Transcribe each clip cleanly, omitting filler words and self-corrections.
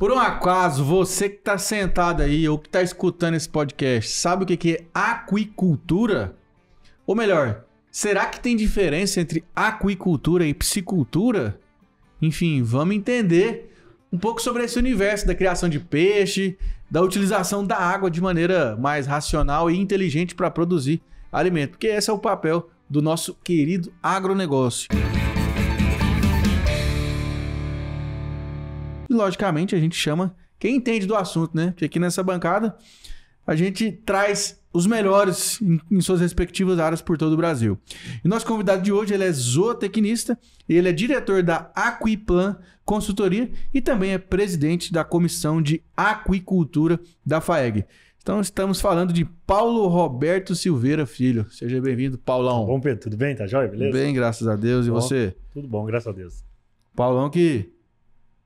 Por um acaso, você que está sentado aí ou que está escutando esse podcast, sabe o que é aquicultura? Ou melhor, será que tem diferença entre aquicultura e piscicultura? Enfim, vamos entender um pouco sobre esse universo da criação de peixe, da utilização da água de maneira mais racional e inteligente para produzir alimento, porque esse é o papel do nosso querido agronegócio. E, logicamente, a gente chama quem entende do assunto, né? Porque aqui nessa bancada a gente traz os melhores em suas respectivas áreas por todo o Brasil. E nosso convidado de hoje, ele é zootecnista, ele é diretor da Aquiplan Consultoria e também é presidente da Comissão de Aquicultura da FAEG. Então estamos falando de Paulo Roberto Silveira Filho. Seja bem-vindo, Paulão. Bom, Pedro, tudo bem? Tá jóia? Beleza? Bem, graças a Deus. E bom, você? Tudo bom, graças a Deus. Paulão que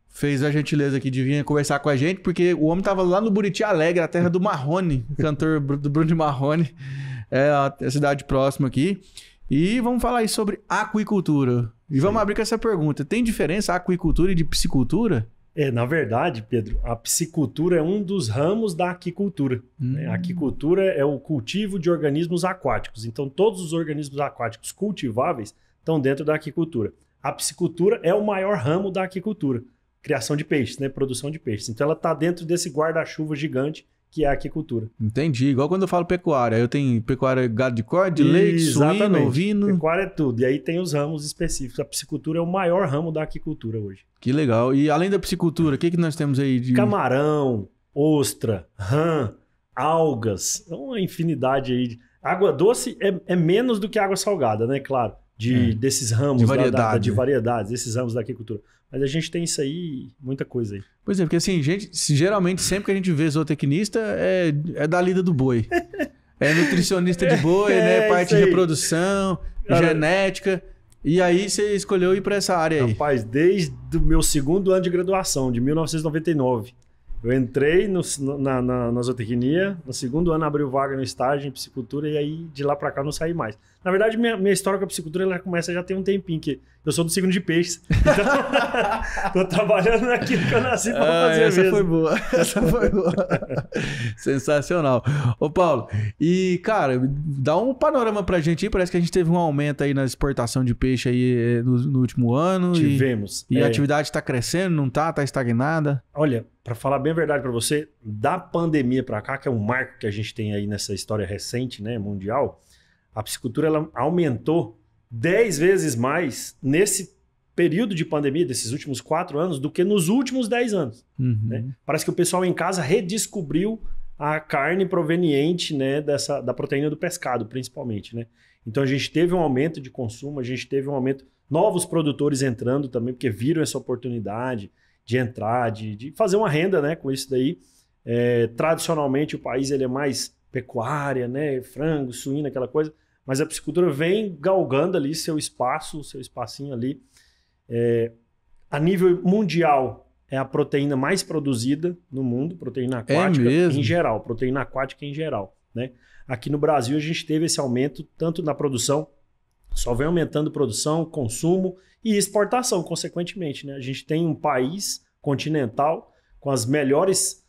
fez a gentileza aqui de vir conversar com a gente, porque o homem tava lá no Buriti Alegre, a terra do Marrone, cantor do Bruno de Marrone, é a cidade próxima aqui. E vamos falar aí sobre aquicultura. E vamos abrir com essa pergunta. Tem diferença aquicultura e de piscicultura? Na verdade, Pedro, a piscicultura é um dos ramos da aquicultura. A aquicultura é o cultivo de organismos aquáticos. Então, todos os organismos aquáticos cultiváveis estão dentro da aquicultura. A piscicultura é o maior ramo da aquicultura. Criação de peixes, né? Produção de peixes. Então ela está dentro desse guarda-chuva gigante que é a aquicultura. Entendi. Igual quando eu falo pecuária. Eu tenho pecuária gado de corte, de leite, suíno, ovino. Pecuária é tudo. E aí tem os ramos específicos. A piscicultura é o maior ramo da aquicultura hoje. Que legal. E além da piscicultura, o que nós temos aí de... Camarão, ostra, rã, algas. Uma infinidade aí. Água doce é menos do que água salgada, né? Claro. Desses ramos de variedades, desses ramos da aquicultura. Mas a gente tem isso aí, muita coisa aí. Pois é, porque assim, geralmente sempre que a gente vê zootecnista é da lida do boi. É nutricionista de boi, né? Parte de reprodução, genética. E aí você escolheu ir para essa área aí. Rapaz, desde o meu segundo ano de graduação, de 1999. Eu entrei na zootecnia, no segundo ano abriu vaga no estágio em piscicultura e aí de lá pra cá não saí mais. Na verdade, minha história com a piscicultura ela começa já tem um tempinho, que eu sou do signo de peixes. Então, tô trabalhando naquilo que eu nasci pra fazer essa mesmo. Essa foi boa. Sensacional. Ô Paulo, e cara, dá um panorama pra gente aí, parece que a gente teve um aumento aí na exportação de peixe aí no último ano. Tivemos. E a atividade tá crescendo, não tá? Tá estagnada? Olha, para falar bem a verdade para você, da pandemia para cá, que é um marco que a gente tem aí nessa história recente, né, mundial, a piscicultura ela aumentou 10 vezes mais nesse período de pandemia, desses últimos 4 anos, do que nos últimos 10 anos. Né? Parece que o pessoal em casa redescobriu a carne proveniente, né, da proteína do pescado, principalmente. Né? Então a gente teve um aumento de consumo, a gente teve um aumento, novos produtores entrando também, porque viram essa oportunidade de entrar, de fazer uma renda, né, com isso daí. Tradicionalmente o país ele é mais pecuária, né, frango, suíno, aquela coisa, mas a piscicultura vem galgando ali seu espacinho ali. A nível mundial é a proteína mais produzida no mundo, proteína aquática em geral, proteína aquática em geral, né? Aqui no Brasil a gente teve esse aumento tanto na produção, só vem aumentando produção, consumo e exportação, consequentemente, né? A gente tem um país continental com as melhores,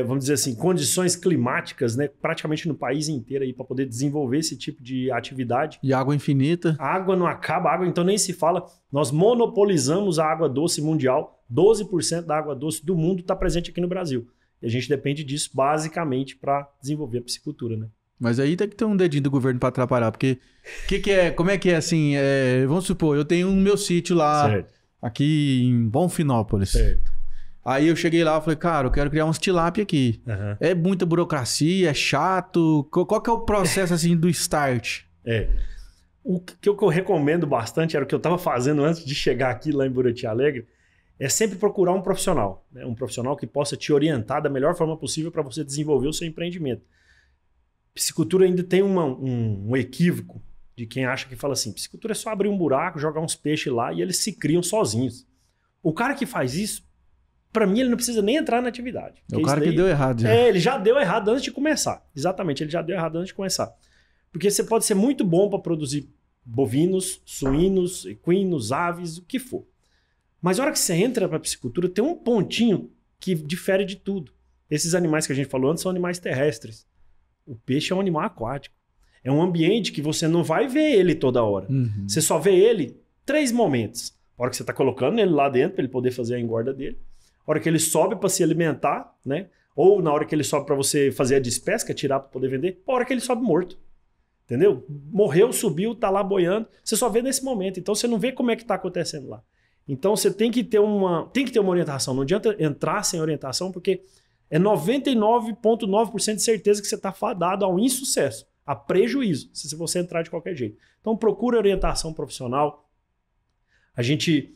vamos dizer assim, condições climáticas, né? Praticamente no país inteiro aí para poder desenvolver esse tipo de atividade. E água infinita. A água não acaba, água então nem se fala. Nós monopolizamos a água doce mundial, 12% da água doce do mundo está presente aqui no Brasil. E a gente depende disso basicamente para desenvolver a piscicultura, né? Mas aí tem que ter um dedinho do governo para atrapalhar, porque como é que é assim? Vamos supor, eu tenho um meu sítio lá, certo, aqui em Bonfinópolis. Certo. Aí eu cheguei lá e falei, cara, eu quero criar uns tilápia aqui. É muita burocracia, é chato. Qual que é o processo assim do start? O que eu recomendo bastante, era o que eu estava fazendo antes de chegar aqui lá em Buriti Alegre, é sempre procurar um profissional, né? Um profissional que possa te orientar da melhor forma possível para você desenvolver o seu empreendimento. Piscicultura ainda tem um equívoco de quem acha que fala assim, piscicultura é só abrir um buraco, jogar uns peixes lá e eles se criam sozinhos. O cara que faz isso, para mim ele não precisa nem entrar na atividade. É o cara que deu errado já. Ele já deu errado antes de começar. Exatamente, ele já deu errado antes de começar. Porque você pode ser muito bom para produzir bovinos, suínos, equinos, aves, o que for. Mas a hora que você entra para a piscicultura, tem um pontinho que difere de tudo. Esses animais que a gente falou antes são animais terrestres. O peixe é um animal aquático. É um ambiente que você não vai ver ele toda hora. Uhum. Você só vê ele 3 momentos. A hora que você está colocando ele lá dentro para ele poder fazer a engorda dele. A hora que ele sobe para se alimentar, né? Ou na hora que ele sobe para você fazer a despesca, tirar para poder vender. A hora que ele sobe morto. Entendeu? Morreu, subiu, tá lá boiando. Você só vê nesse momento. Então você não vê como é que está acontecendo lá. Então você tem que ter uma orientação. Não adianta entrar sem orientação, porque é 99,9% de certeza que você está fadado ao insucesso, a prejuízo, se você entrar de qualquer jeito. Então procura orientação profissional. A gente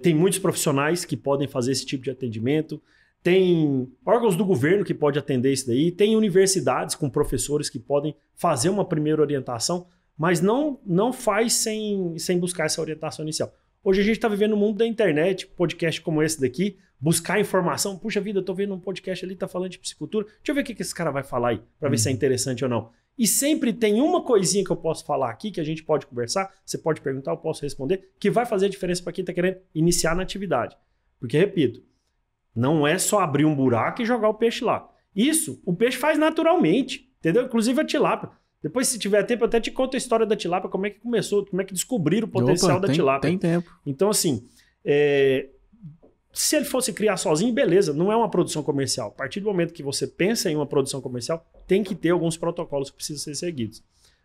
tem muitos profissionais que podem fazer esse tipo de atendimento. Tem órgãos do governo que podem atender isso daí. Tem universidades com professores que podem fazer uma primeira orientação, mas não faz sem buscar essa orientação inicial. Hoje a gente está vivendo no mundo da internet, podcast como esse daqui, buscar informação. Puxa vida, eu estou vendo um podcast ali, está falando de piscicultura. Deixa eu ver o que esse cara vai falar aí, para ver se é interessante ou não. E sempre tem uma coisinha que eu posso falar aqui, que a gente pode conversar, você pode perguntar, eu posso responder, que vai fazer a diferença para quem está querendo iniciar na atividade. Porque, repito, não é só abrir um buraco e jogar o peixe lá. Isso, o peixe faz naturalmente, entendeu? Inclusive a tilápia. Depois, se tiver tempo, eu até te conto a história da tilápia, como é que começou, como é que descobriram o potencial da tilápia. Tem tempo. Então, assim, se ele fosse criar sozinho, beleza, não é uma produção comercial. A partir do momento que você pensa em uma produção comercial, tem que ter alguns protocolos que precisam ser seguidos.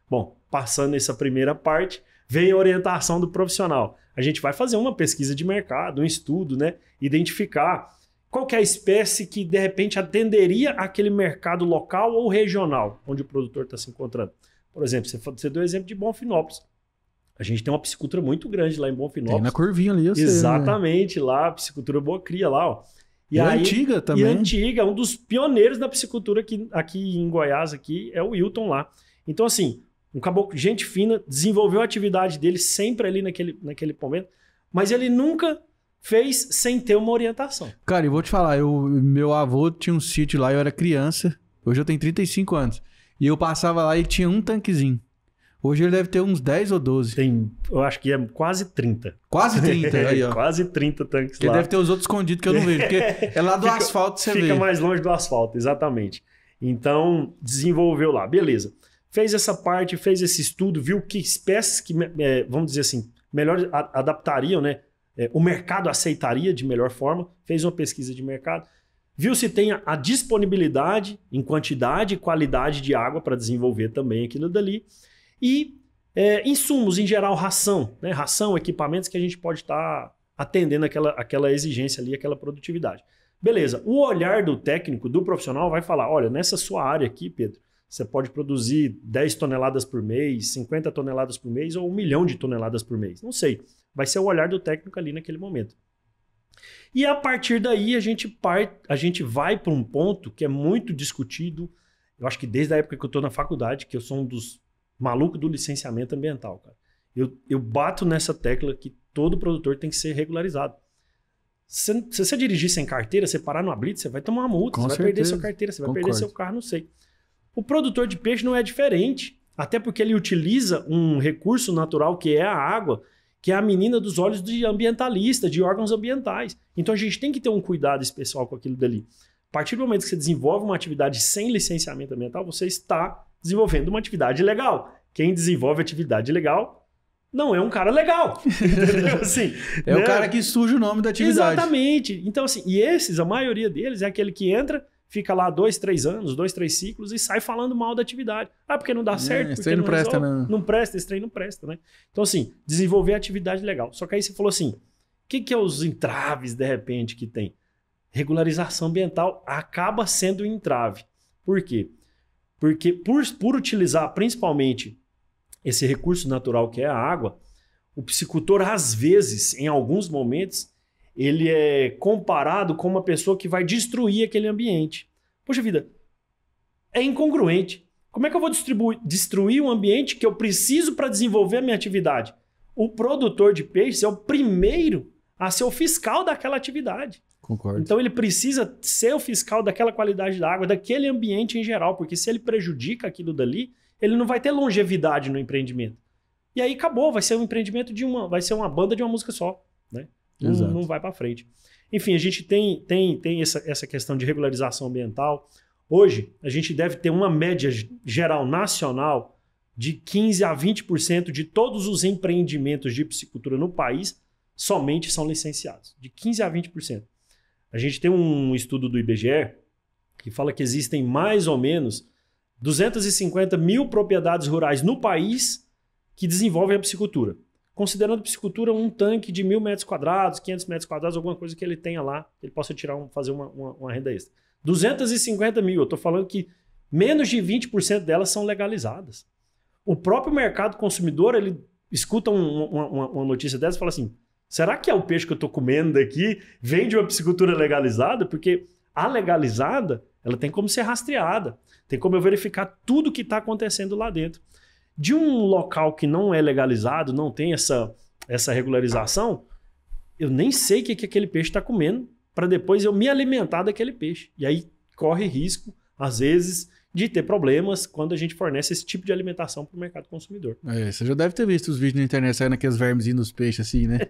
Bom, passando essa primeira parte, vem a orientação do profissional. A gente vai fazer uma pesquisa de mercado, um estudo, né? Identificar qual que é a espécie que, de repente, atenderia aquele mercado local ou regional, onde o produtor está se encontrando. Por exemplo, você deu o exemplo de Bonfinópolis. A gente tem uma piscicultura muito grande lá em Bonfinópolis. Tem na curvinha ali, eu sei. Exatamente, né? Lá, a piscicultura Boa Cria lá, ó. E aí, antiga também. E antiga, um dos pioneiros da piscicultura aqui em Goiás, aqui, é o Wilton lá. Então, assim, um caboclo, gente fina, desenvolveu a atividade dele sempre ali naquele momento, mas ele nunca fez sem ter uma orientação. Cara, eu vou te falar, meu avô tinha um sítio lá, eu era criança, hoje eu tenho 35 anos, e eu passava lá e tinha um tanquezinho. Hoje ele deve ter uns 10 ou 12. Eu acho que é quase 30. Quase 30, aí ó. Quase 30 tanques lá. Ele deve ter os outros escondidos que eu não vejo, porque é lá do asfalto você vê. Fica mais longe do asfalto, exatamente. Então, desenvolveu lá, beleza. Fez essa parte, fez esse estudo, viu que espécies que, vamos dizer assim, melhor adaptariam, né? O mercado aceitaria de melhor forma, fez uma pesquisa de mercado, viu se tem a disponibilidade em quantidade e qualidade de água para desenvolver também aquilo dali, e insumos, em geral, ração, né? Ração, equipamentos que a gente pode estar atendendo aquela exigência ali, aquela produtividade. Beleza, o olhar do técnico, do profissional vai falar, olha, nessa sua área aqui, Pedro, você pode produzir 10 toneladas por mês, 50 toneladas por mês ou 1 milhão de toneladas por mês. Não sei. Vai ser o olhar do técnico ali naquele momento. E a partir daí a gente vai para um ponto que é muito discutido. Eu acho que desde a época que eu estou na faculdade, que eu sou um dos malucos do licenciamento ambiental, cara. Eu bato nessa tecla que todo produtor tem que ser regularizado. Se você dirigir sem carteira, você parar numa blitz, você vai tomar uma multa, você vai perder sua carteira, você vai perder seu carro, não sei. O produtor de peixe não é diferente, até porque ele utiliza um recurso natural que é a água, que é a menina dos olhos de ambientalista, de órgãos ambientais. Então a gente tem que ter um cuidado especial com aquilo dali. A partir do momento que você desenvolve uma atividade sem licenciamento ambiental, você está desenvolvendo uma atividade legal. Quem desenvolve atividade legal não é um cara legal. Assim, é, né? O cara que suja o nome da atividade. Exatamente. Então, assim, e a maioria deles é aquele que entra, fica lá 2, 3 anos, 2, 3 ciclos e sai falando mal da atividade. Ah, porque não dá certo, esse porque não presta, resolve, não presta, esse trem não presta, né? Então, assim, desenvolver atividade legal. Só que aí você falou assim, o que é os entraves, de repente, que tem? Regularização ambiental acaba sendo um entrave. Por quê? Porque por utilizar principalmente esse recurso natural que é a água, o piscicultor, às vezes, em alguns momentos, ele é comparado com uma pessoa que vai destruir aquele ambiente. Poxa vida, é incongruente. Como é que eu vou destruir um ambiente que eu preciso para desenvolver a minha atividade? O produtor de peixes é o primeiro a ser o fiscal daquela atividade. Concordo. Então ele precisa ser o fiscal daquela qualidade da água, daquele ambiente em geral, porque se ele prejudica aquilo dali, ele não vai ter longevidade no empreendimento. E aí acabou, vai ser um empreendimento vai ser uma banda de uma música só, né? Não vai para frente. Enfim, a gente tem essa questão de regularização ambiental. Hoje, a gente deve ter uma média geral nacional de 15% a 20% de todos os empreendimentos de piscicultura no país somente são licenciados. De 15% a 20%. A gente tem um estudo do IBGE que fala que existem mais ou menos 250 mil propriedades rurais no país que desenvolvem a piscicultura. Considerando a piscicultura um tanque de 1.000 metros quadrados, 500 metros quadrados, alguma coisa que ele tenha lá, ele possa fazer uma renda extra. 250 mil, eu estou falando que menos de 20% delas são legalizadas. O próprio mercado consumidor, ele escuta uma notícia dessa e fala assim, será que é o peixe que eu estou comendo daqui vem de uma piscicultura legalizada? Porque a legalizada, ela tem como ser rastreada, tem como eu verificar tudo que está acontecendo lá dentro. De um local que não é legalizado, não tem essa regularização, eu nem sei o que aquele peixe está comendo para depois eu me alimentar daquele peixe. E aí corre risco, às vezes, de ter problemas quando a gente fornece esse tipo de alimentação para o mercado consumidor. Você já deve ter visto os vídeos na internet saindo aqueles vermes nos peixes assim, né?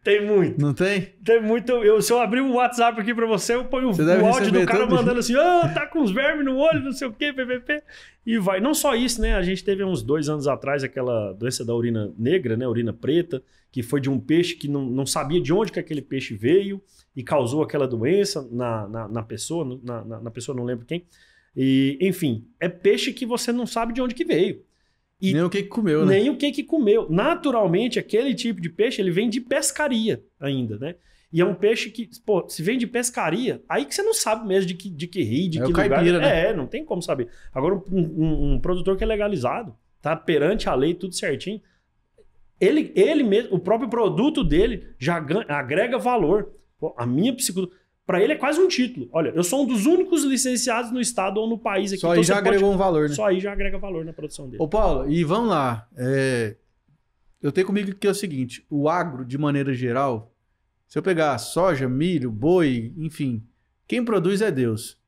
Tem muito. Não tem? Tem muito. Se eu abrir o WhatsApp aqui para você, eu ponho o áudio do cara mandando assim, tá com os vermes no olho, não sei o quê, ppp. E vai. Não só isso, né? A gente teve uns 2 anos atrás aquela doença da urina negra, né? Urina preta, que foi de um peixe que não sabia de onde que aquele peixe veio e causou aquela doença na pessoa, na pessoa, não lembro quem. E, enfim, é peixe que você não sabe de onde que veio. E nem o que comeu, né? Nem o que comeu. Naturalmente, aquele tipo de peixe, ele vem de pescaria ainda, né? E é um peixe que, pô, se vem de pescaria, aí que você não sabe mesmo de que rio, de que lugar. Caipira, né? Não tem como saber. Agora, um produtor que é legalizado, tá perante a lei, tudo certinho, ele mesmo, o próprio produto dele já agrega valor. Pô, a minha piscicultura... Para ele é quase um título. Olha, eu sou um dos únicos licenciados no estado ou no país aqui. Só aí já agregou um valor, né? Só aí já agrega valor na produção dele. Ô Paulo, e vamos lá. Eu tenho comigo que é o seguinte, o agro, de maneira geral, se eu pegar soja, milho, boi, enfim, quem produz é Deus.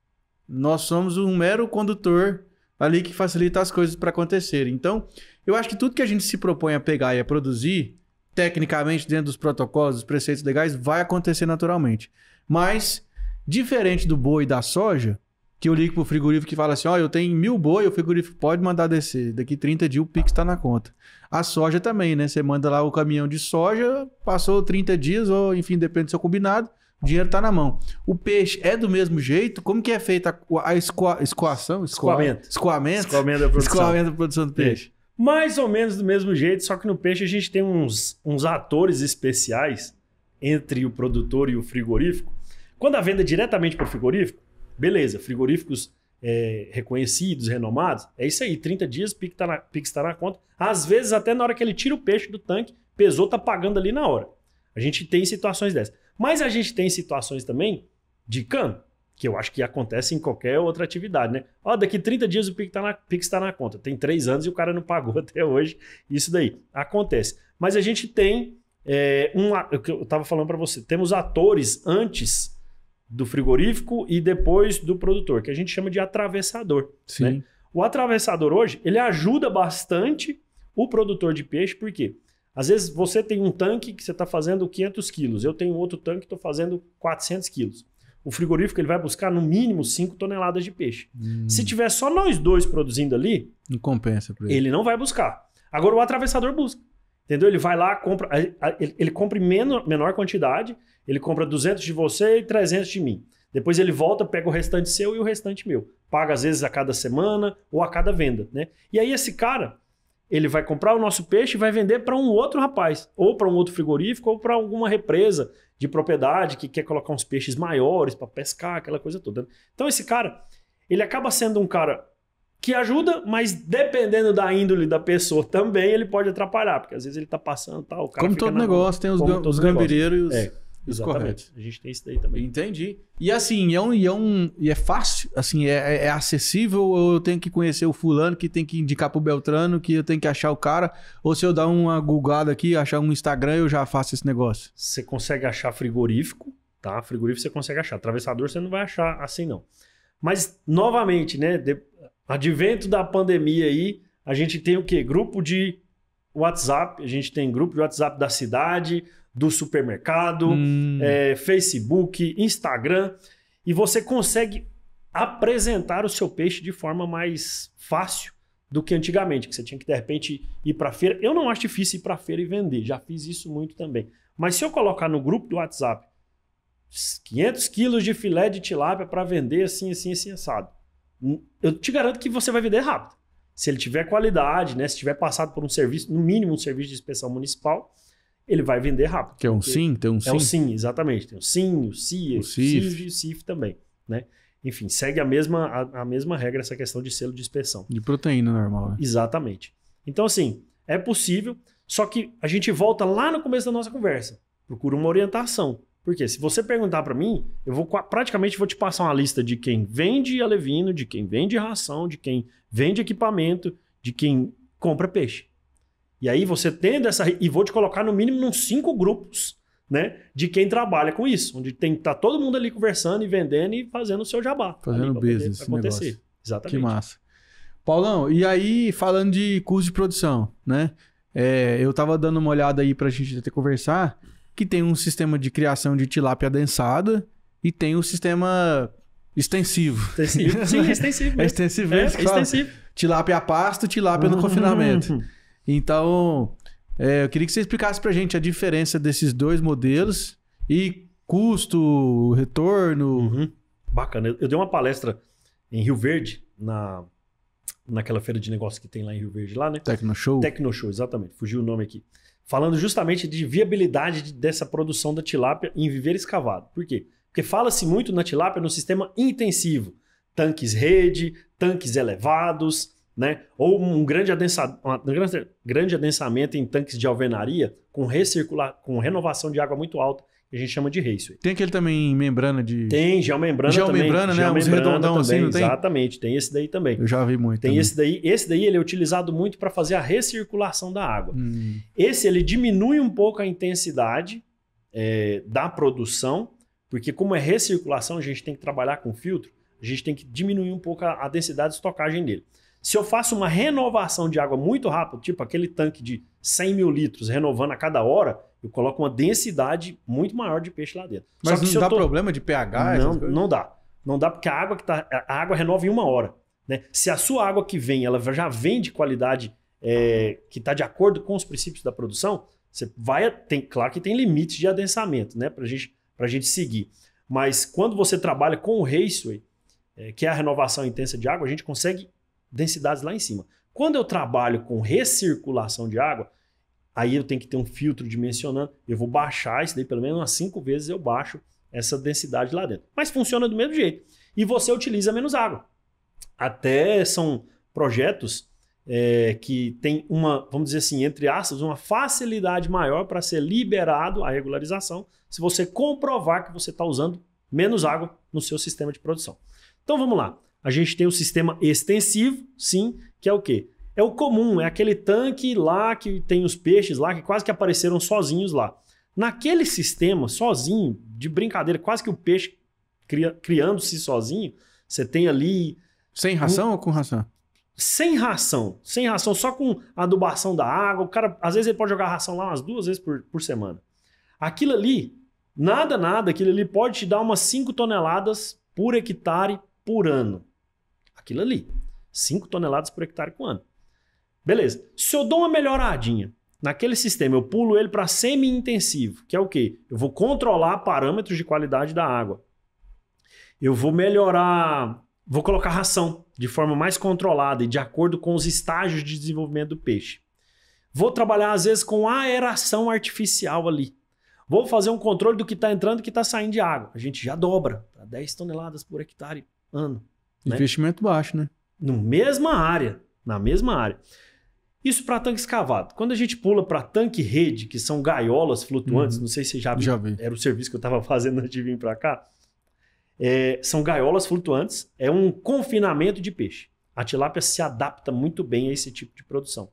Nós somos um mero condutor ali que facilita as coisas para acontecerem. Então, eu acho que tudo que a gente se propõe a pegar e a produzir, tecnicamente, dentro dos protocolos, dos preceitos legais, vai acontecer naturalmente. Mas, diferente do boi e da soja, que eu ligo pro frigorífico e falo assim, eu tenho 1.000 boi, o frigorífico pode mandar descer. Daqui 30 dias o Pix tá na conta. A soja também, né? Você manda lá o caminhão de soja, passou 30 dias, ou enfim, depende do seu combinado, o dinheiro tá na mão. O peixe é do mesmo jeito? Como que é feita a escoação? Escoamento. Escoamento da produção. Escoamento da produção do peixe. Mais ou menos do mesmo jeito, só que no peixe a gente tem uns atores especiais entre o produtor e o frigorífico. Quando a venda é diretamente para o frigorífico, beleza, frigoríficos reconhecidos, renomados, é isso aí, 30 dias, Pix está na conta. Às vezes, até na hora que ele tira o peixe do tanque, pesou, tá pagando ali na hora. A gente tem situações dessas. Mas a gente tem situações também de cano, que eu acho que acontece em qualquer outra atividade, né? Daqui 30 dias o Pix está na conta. Tem 3 anos e o cara não pagou até hoje. Isso daí acontece. Mas a gente tem, o que eu estava falando para você, temos atores antes do frigorífico e depois do produtor, que a gente chama de atravessador. Sim. Né? O atravessador hoje, ele ajuda bastante o produtor de peixe, por quê? Às vezes você tem um tanque que você está fazendo 500 quilos, eu tenho outro tanque que estou fazendo 400 quilos. O frigorífico ele vai buscar no mínimo 5 toneladas de peixe. Se tiver só nós dois produzindo ali, não compensa para ele. Ele não vai buscar. Agora o atravessador busca. Entendeu? Ele vai lá, compra, ele compra em menor quantidade, ele compra 200 de você e 300 de mim. Depois ele volta, pega o restante seu e o restante meu. Paga às vezes a cada semana ou a cada venda, né? E aí esse cara, ele vai comprar o nosso peixe e vai vender para um outro rapaz, ou para um outro frigorífico, ou para alguma represa de propriedade que quer colocar uns peixes maiores para pescar, aquela coisa toda. Então esse cara, ele acaba sendo um cara que ajuda, mas dependendo da índole da pessoa também, ele pode atrapalhar, porque às vezes ele tá passando tal, o cara como fica todo negócio, tem os gambireiros e os corretos. A gente tem isso daí também. Entendi. E assim, é fácil? Assim, é acessível ou eu tenho que conhecer o fulano, que tem que indicar pro Beltrano, que eu tenho que achar o cara? Ou se eu dar uma googada aqui, achar um Instagram, eu já faço esse negócio? Você consegue achar frigorífico, tá? Frigorífico você consegue achar. Atravessador você não vai achar assim, não. Mas, novamente, né? Advento da pandemia aí, a gente tem o quê? Grupo de WhatsApp, a gente tem grupo de WhatsApp da cidade, do supermercado, Facebook, Instagram, e você consegue apresentar o seu peixe de forma mais fácil do que antigamente, que você tinha que, de repente, ir para a feira. Eu não acho difícil ir para a feira e vender, já fiz isso muito também. Mas se eu colocar no grupo do WhatsApp 500 quilos de filé de tilápia para vender assim, assado, eu te garanto que você vai vender rápido. Se ele tiver qualidade, né? Se tiver passado por um serviço, no mínimo um serviço de inspeção municipal, ele vai vender rápido. Que é um SIM? Tem um SIM? É o SIM, exatamente. Tem o SIM, o CIA, o CIF e o CIF também, né? Enfim, segue a mesma regra essa questão de selo de inspeção. De proteína normal, né? Exatamente. Então, assim, é possível, só que a gente volta lá no começo da nossa conversa. Procura uma orientação. Porque se você perguntar para mim, eu praticamente vou te passar uma lista de quem vende alevino, de quem vende ração, de quem vende equipamento, de quem compra peixe. E aí você tendo essa... E vou te colocar no mínimo uns 5 grupos, né, de quem trabalha com isso. Onde tem que estar todo mundo ali conversando e vendendo e fazendo o seu jabá. Fazendo business. Pra acontecer. Negócio. Exatamente. Que massa. Paulão, e aí falando de custo de produção, né? Eu tava dando uma olhada aí pra gente até conversar, que tem um sistema de criação de tilápia adensada e tem um sistema extensivo. Sim, é extensivo. É extensivo. Extensivo. Tilápia a pasto, tilápia no confinamento. Então, eu queria que você explicasse pra gente a diferença desses dois modelos e custo, retorno. Bacana. Eu dei uma palestra em Rio Verde, naquela feira de negócios que tem lá em Rio Verde, lá, né? Tecnoshow. Tecnoshow, exatamente. Fugiu o nome aqui. Falando justamente de viabilidade dessa produção da tilápia em viveiro escavado. Por quê? Porque fala-se muito na tilápia no sistema intensivo. Tanques rede, tanques elevados, né? Ou um grande adensamento em tanques de alvenaria com renovação de água muito alta, que a gente chama de raceway. Tem aquele também membrana de... Tem, geomembrana também. Geomembrana, né? Uns redondão assim, não tem? Exatamente, tem esse daí também. Eu já vi muito. Tem também. esse daí. Esse daí ele é utilizado muito para fazer a recirculação da água. Esse ele diminui um pouco a intensidade da produção, porque como é recirculação, a gente tem que trabalhar com filtro, a gente tem que diminuir um pouco a densidade de estocagem dele. Se eu faço uma renovação de água muito rápido, tipo aquele tanque de 100 mil litros renovando a cada hora, eu coloco uma densidade muito maior de peixe lá dentro. Mas não dá problema de pH? Não dá. Não dá porque a água renova em 1 hora. Né? Se a sua água que vem, ela já vem de qualidade que está de acordo com os princípios da produção, você claro que tem limites de adensamento, né? Pra gente seguir. Mas quando você trabalha com o raceway, que é a renovação intensa de água, a gente consegue densidades lá em cima. Quando eu trabalho com recirculação de água, aí eu tenho que ter um filtro dimensionando, eu vou baixar isso daí, pelo menos umas 5 vezes eu baixo essa densidade lá dentro. Mas funciona do mesmo jeito. E você utiliza menos água. Até são projetos que tem uma, vamos dizer assim, entre aspas, uma facilidade maior para ser liberado a regularização se você comprovar que você está usando menos água no seu sistema de produção. Então vamos lá. A gente tem o sistema extensivo, sim, que é o quê? É o comum, é aquele tanque lá que tem os peixes lá que quase que apareceram sozinhos lá. Naquele sistema, sozinho, de brincadeira, quase que o peixe criando-se sozinho, você tem ali... Sem ração ou com ração? Sem ração, só com adubação da água. O cara, às vezes ele pode jogar ração lá umas 2 vezes por semana. Aquilo ali, nada, aquilo ali pode te dar umas 5 toneladas por hectare por ano. Aquilo ali, 5 toneladas por hectare por ano. Beleza. Se eu dou uma melhoradinha naquele sistema, eu pulo ele para semi-intensivo, que é o quê? Eu vou controlar parâmetros de qualidade da água. Eu vou melhorar, vou colocar ração de forma mais controlada e de acordo com os estágios de desenvolvimento do peixe. Vou trabalhar, às vezes, com aeração artificial ali. Vou fazer um controle do que está entrando e do que está saindo de água. A gente já dobra para 10 toneladas por hectare ano. Investimento baixo, né? Na mesma área. Isso para tanque escavado. Quando a gente pula para tanque rede, que são gaiolas flutuantes, não sei se você já viu, era o serviço que eu estava fazendo antes de vir para cá. São gaiolas flutuantes, é um confinamento de peixe. A tilápia se adapta muito bem a esse tipo de produção.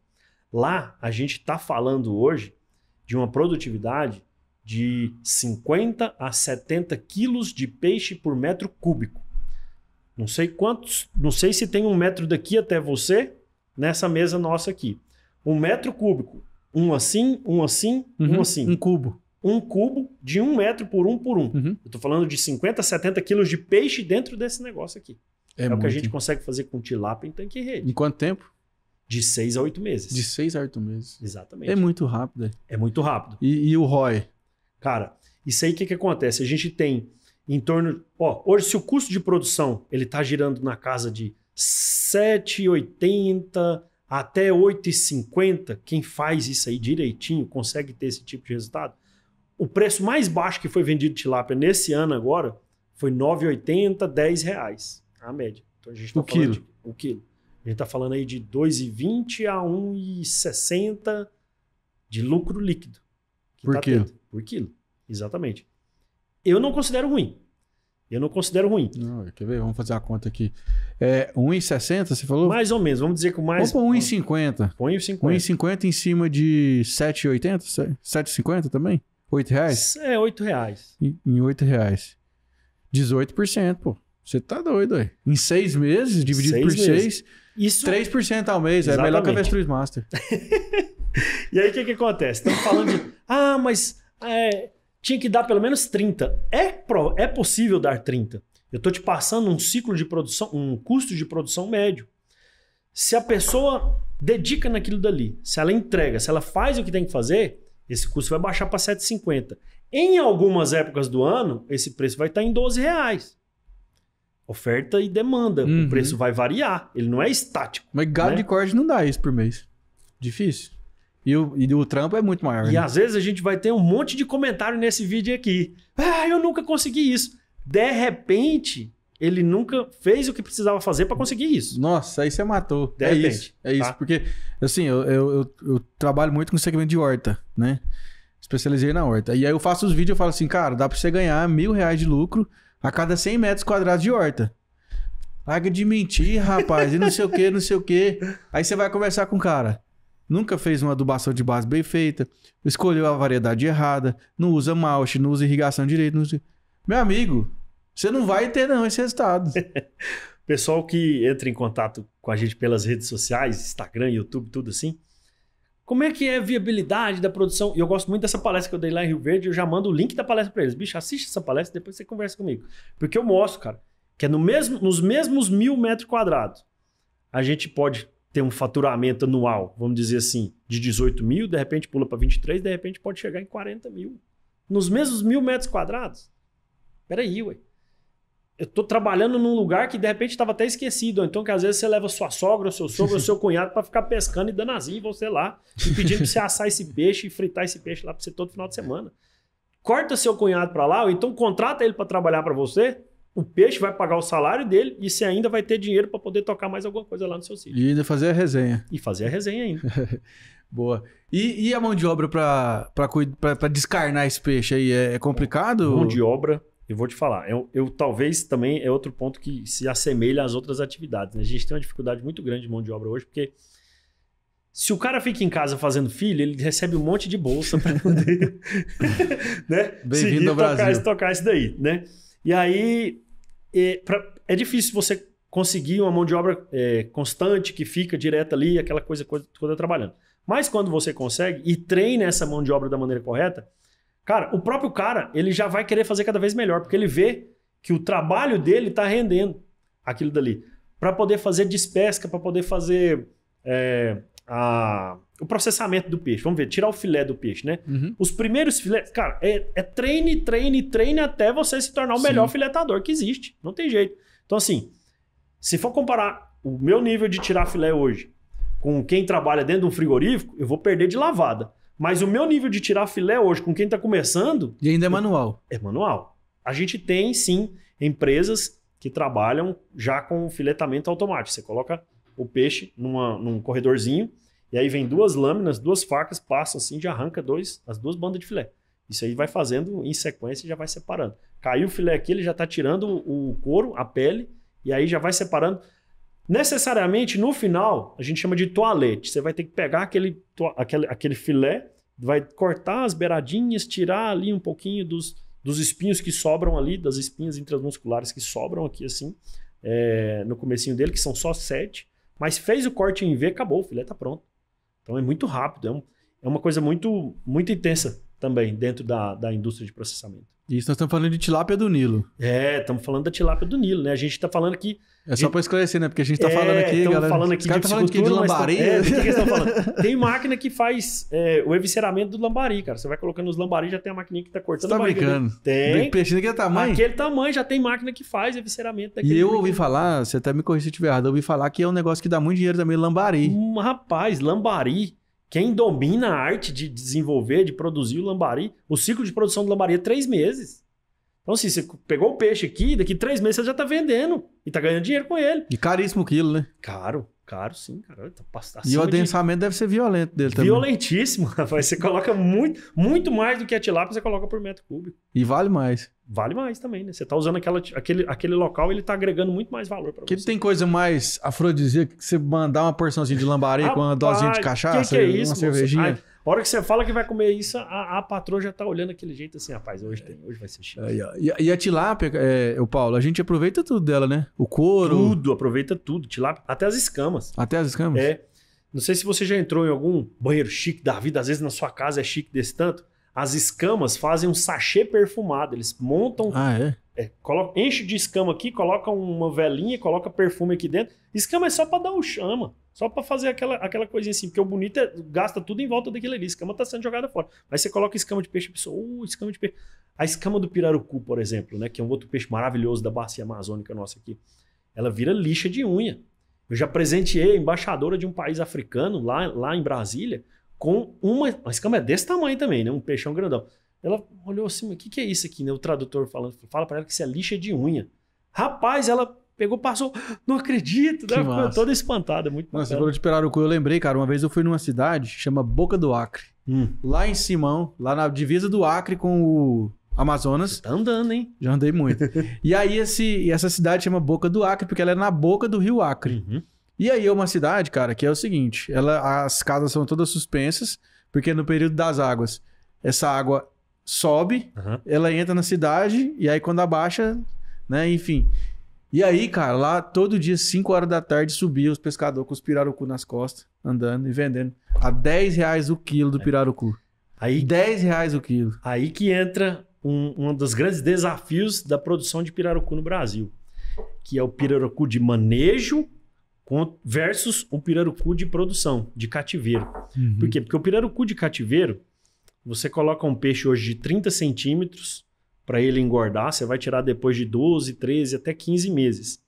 Lá, a gente está falando hoje de uma produtividade de 50 a 70 quilos de peixe por metro cúbico. Não sei quantos, não sei se tem 1 metro daqui até você, nessa mesa nossa aqui. 1 metro cúbico. Um assim. Um cubo. um cubo de 1 metro por 1 por 1. Uhum. Eu tô falando de 50, 70 quilos de peixe dentro desse negócio aqui. É o que a gente muito. consegue fazer com tilápia em tanque e rede. Em quanto tempo? De 6 a 8 meses. De 6 a 8 meses. Exatamente. É muito rápido. É muito rápido. E o ROI? Cara, isso aí o que acontece? A gente tem em torno... hoje se o custo de produção ele tá girando na casa de 7,80 até 8,50, quem faz isso aí direitinho consegue ter esse tipo de resultado. O preço mais baixo que foi vendido de tilápia nesse ano agora foi R$ 9,80, R$10 a média. Então a gente tá o quilo? O quilo. A gente tá falando aí de 2,20 a 1,60 de lucro líquido. Por quilo? Por quilo, exatamente. Eu não considero ruim. Não, quer ver? Vamos fazer a conta aqui. 1,60 você falou? Mais ou menos, vamos dizer que o mais... Vamos pôr 1,50. Põe o 50. 1,50 em cima de 7,80? 7,50 também? R$8? É, R$8. Em R$8. 18%, pô. Você tá doido, aí. Em 6 meses, dividido por 6, isso... 3% ao mês. Exatamente. É melhor que a Avestruz Master. E aí, o que acontece? Estamos falando de... mas tinha que dar pelo menos 30. É possível dar 30. Eu estou te passando um ciclo de produção, um custo de produção médio. Se a pessoa dedica naquilo dali, se ela entrega, se ela faz o que tem que fazer, esse custo vai baixar para 7,50. Em algumas épocas do ano, esse preço vai estar em R$12. Oferta e demanda. O preço vai variar. Ele não é estático. Mas gado de corte não dá isso por mês. Difícil. E o trampo é muito maior. E às vezes a gente vai ter um monte de comentário nesse vídeo aqui. Eu nunca consegui isso. De repente, ele nunca fez o que precisava fazer para conseguir isso. Nossa, aí você matou. De repente, isso. É isso. Porque, assim, eu trabalho muito com segmento de horta, né? Especializei na horta. E aí eu faço os vídeos e eu falo assim, cara, dá para você ganhar R$1.000 de lucro a cada 100 metros quadrados de horta. Larga de mentir, rapaz. E não sei o que, não sei o que. Aí você vai conversar com o cara. Nunca fez uma adubação de base bem feita, escolheu a variedade errada, não usa mulch, não usa irrigação direito. Não usa... Meu amigo, você não vai ter não esse resultado. Pessoal que entra em contato com a gente pelas redes sociais, Instagram, YouTube, tudo assim, como é que é a viabilidade da produção? E eu gosto muito dessa palestra que eu dei lá em Rio Verde, eu já mando o link da palestra para eles. Bicho, assiste essa palestra, depois você conversa comigo. Porque eu mostro, cara, que é nos mesmos 1.000 metros quadrados, a gente pode ter um faturamento anual, vamos dizer assim, de 18 mil, de repente pula para 23, de repente pode chegar em 40 mil. Nos mesmos 1.000 metros quadrados. Peraí, ué. Eu tô trabalhando num lugar que de repente estava até esquecido. Ou então que às vezes você leva sua sogra, o seu sogro, o seu cunhado para ficar pescando e dando asinho em você lá. E pedindo para você assar esse peixe e fritar esse peixe lá para você todo final de semana. Corta seu cunhado para lá, ou então contrata ele para trabalhar para você. O peixe vai pagar o salário dele e você ainda vai ter dinheiro para poder tocar mais alguma coisa lá no seu sítio. E ainda fazer a resenha. E fazer a resenha ainda. Boa. E a mão de obra para descarnar esse peixe aí é complicado? Mão de obra, eu vou te falar. Eu talvez também é outro ponto que se assemelha às outras atividades. Né? A gente tem uma dificuldade muito grande de mão de obra hoje, porque se o cara fica em casa fazendo filho, ele recebe um monte de bolsa para poder né? Bem-vindo ao Brasil. Tocar isso daí, né? E aí é difícil você conseguir uma mão de obra constante, que fica direto ali, aquela coisa toda trabalhando. Mas quando você consegue e treina essa mão de obra da maneira correta, cara, o próprio cara, ele já vai querer fazer cada vez melhor, porque ele vê que o trabalho dele está rendendo aquilo dali. Para poder fazer despesca, para poder fazer o processamento do peixe. Vamos ver, tirar o filé do peixe, né? Uhum. Os primeiros filés, cara, treine até você se tornar o melhor filetador que existe. Não tem jeito. Então, assim, se for comparar o meu nível de tirar filé hoje com quem trabalha dentro de um frigorífico, eu vou perder de lavada. Mas o meu nível de tirar filé hoje com quem está começando... E ainda é manual. É manual. A gente tem, sim, empresas que trabalham já com filetamento automático. Você coloca o peixe num corredorzinho e aí vem 2 lâminas, 2 facas, passa assim, já arranca as 2 bandas de filé. Isso aí vai fazendo em sequência e já vai separando. Caiu o filé aqui, ele já está tirando o couro, a pele, e aí já vai separando. Necessariamente, no final, a gente chama de toalete. Você vai ter que pegar aquele filé, vai cortar as beiradinhas, tirar ali um pouquinho dos espinhos que sobram ali, das espinhas intramusculares que sobram aqui assim, no comecinho dele, que são só 7. Mas fez o corte em V, acabou, o filé está pronto. Então é muito rápido, é uma coisa muito, muito intensa também dentro da indústria de processamento. Isso nós estamos falando de tilápia do Nilo. Estamos falando da tilápia do Nilo, né? A gente está falando aqui... É só para esclarecer, né? Porque a gente está falando aqui, galera... falando aqui de piscicultura, de lambari. Do que eles estão falando? Tem máquina que faz o evisceramento do lambari, cara. Você vai colocando os lambari, já tem a maquininha que está cortando a barriga. Você tá brincando? Tem. Peixinho daquele tamanho? Aquele tamanho, já tem máquina que faz evisceramento daquele. E eu ouvi falar, você até me corrija se eu estiver errado, eu ouvi falar que é um negócio que dá muito dinheiro também, lambari. Rapaz, lambari... Quem domina a arte de desenvolver, de produzir o lambari, o ciclo de produção do lambari é 3 meses. Então, assim, você pegou o peixe aqui, daqui 3 meses você já tá vendendo e tá ganhando dinheiro com ele. E caríssimo o quilo, né? Caro sim, cara. E o adensamento deve ser violento dele também. Violentíssimo, rapaz. Você coloca muito mais do que a tilápia, você coloca por metro cúbico. E vale mais. Vale mais também, né? Você tá usando aquele local, ele tá agregando muito mais valor pra você. Que tem coisa mais afrodisíaca que você mandar uma porçãozinha de lambari com uma dosinha de cachaça, que é isso, uma cervejinha. Ai, a hora que você fala que vai comer isso, a patroa já tá olhando daquele jeito assim, rapaz, hoje vai ser chique. E a tilápia, o Paulo, a gente aproveita tudo dela, né? O couro. Tudo, aproveita tudo. Tilápia, até as escamas. Até as escamas? Não sei se você já entrou em algum banheiro chique da vida, às vezes na sua casa é chique desse tanto. As escamas fazem um sachê perfumado. Eles montam... enche de escama aqui, coloca uma velinha, coloca perfume aqui dentro. Escama é só pra dar um chama. Só pra fazer aquela coisinha assim. Porque o bonito gasta tudo em volta daquilo ali. Escama tá sendo jogada fora. Mas você coloca escama de peixe, a pessoa... escama de peixe. A escama do pirarucu, por exemplo, né? Que é um outro peixe maravilhoso da bacia amazônica nossa aqui. Ela vira lixa de unha. Eu já presenteei a embaixadora de um país africano, lá em Brasília, com uma escama desse tamanho também, né? Um peixão grandão. Ela olhou assim, mas o que é isso aqui, né? O tradutor fala pra ela que isso é lixa de unha. Rapaz, ela pegou, passou, não acredito, né? Ficou toda espantada, muito bacana. Você falou de pirarucu, eu lembrei, cara, uma vez eu fui numa cidade, chama Boca do Acre. Lá em Simão, lá na divisa do Acre com o Amazonas. Você tá andando, hein? Já andei muito. E aí essa cidade chama Boca do Acre, porque ela é na boca do rio Acre. E aí é uma cidade, cara, que é o seguinte, as casas são todas suspensas, porque no período das águas, essa água sobe, ela entra na cidade, e aí quando abaixa, né, enfim. E aí, cara, lá todo dia, 5 horas da tarde, subia os pescadores com os pirarucu nas costas, andando e vendendo a R$10 o quilo do pirarucu. Aí, R$10 o quilo. Aí que entra um dos grandes desafios da produção de pirarucu no Brasil, que é o pirarucu de manejo versus o pirarucu de produção, de cativeiro. Por quê? Porque o pirarucu de cativeiro, você coloca um peixe hoje de 30 centímetros para ele engordar, você vai tirar depois de 12, 13, até 15 meses.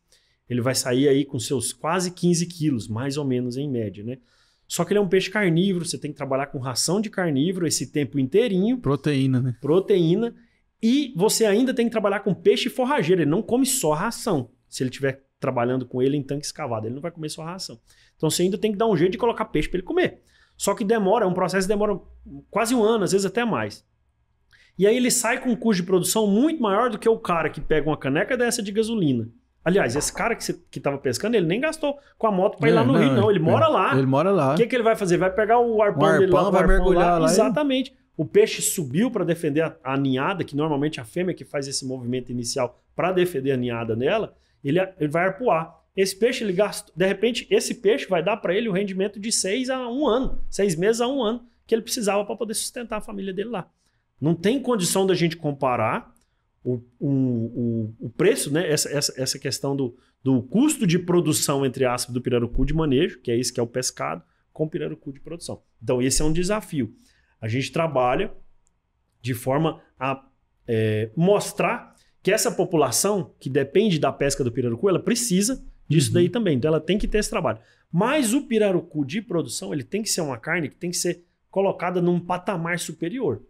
Ele vai sair aí com seus quase 15 quilos, mais ou menos em média, né? Só que ele é um peixe carnívoro, você tem que trabalhar com ração de carnívoro esse tempo inteirinho. Proteína, né? Proteína. E você ainda tem que trabalhar com peixe forrageiro, ele não come só ração. Se ele estiver trabalhando com ele em tanque escavado, ele não vai comer só ração. Então você ainda tem que dar um jeito de colocar peixe para ele comer. Só que demora, é um processo que demora quase um ano, às vezes até mais. E aí ele sai com um custo de produção muito maior do que o cara que pega uma caneca dessa de gasolina. Aliás, esse cara que estava pescando, ele nem gastou com a moto para ir lá no rio, não. Ele mora lá. Ele mora lá. O que ele vai fazer? Vai pegar o arpão dele lá, vai mergulhar lá. Exatamente. O peixe subiu para defender a ninhada, que normalmente a fêmea que faz esse movimento inicial para defender a ninhada nela, ele vai arpoar. Esse peixe, ele gasta... De repente, esse peixe vai dar para ele o rendimento de 6 a 1 ano. 6 meses a 1 ano que ele precisava para poder sustentar a família dele lá. Não tem condição da gente comparar o preço, né? Essa questão do custo de produção, entre aspas, do pirarucu de manejo, que é isso que é o pescado, com o pirarucu de produção. Então, esse é um desafio. A gente trabalha de forma a mostrar que essa população que depende da pesca do pirarucu, ela precisa disso daí também. Então, ela tem que ter esse trabalho. Mas o pirarucu de produção, ele tem que ser uma carne que tem que ser colocada num patamar superior.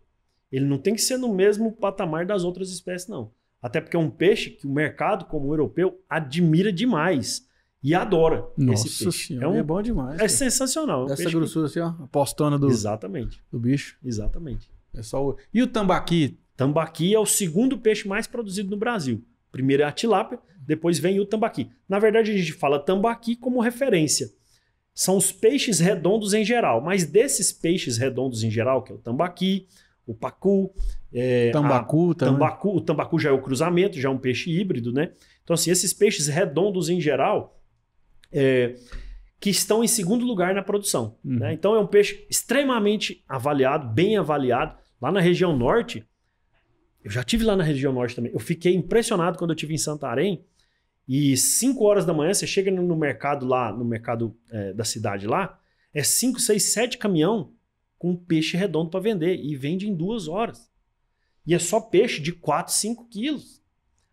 Ele não tem que ser no mesmo patamar das outras espécies, não. Até porque é um peixe que o mercado, como o europeu, admira demais e adora. Nossa esse peixe. Senhora, é bom demais. É sensacional. Essa grossura assim, ó, a postona do bicho. Exatamente. É só E o tambaqui? Tambaqui é o segundo peixe mais produzido no Brasil. Primeiro é a tilápia, depois vem o tambaqui. Na verdade, a gente fala tambaqui como referência. São os peixes redondos em geral, mas desses peixes redondos em geral, que é o tambaqui, o pacu, o tambacu já é o cruzamento, já é um peixe híbrido, né? Então, assim, esses peixes redondos em geral, que estão em segundo lugar na produção. Né? Então, é um peixe extremamente avaliado, bem avaliado, Lá na região norte, eu já tive lá na região norte também. Eu fiquei impressionado quando eu estive em Santarém. E 5 horas da manhã, você chega no mercado lá, no mercado da cidade lá, é 5, 6, 7 caminhão com peixe redondo para vender. E vende em 2 horas. E é só peixe de 4, 5 quilos.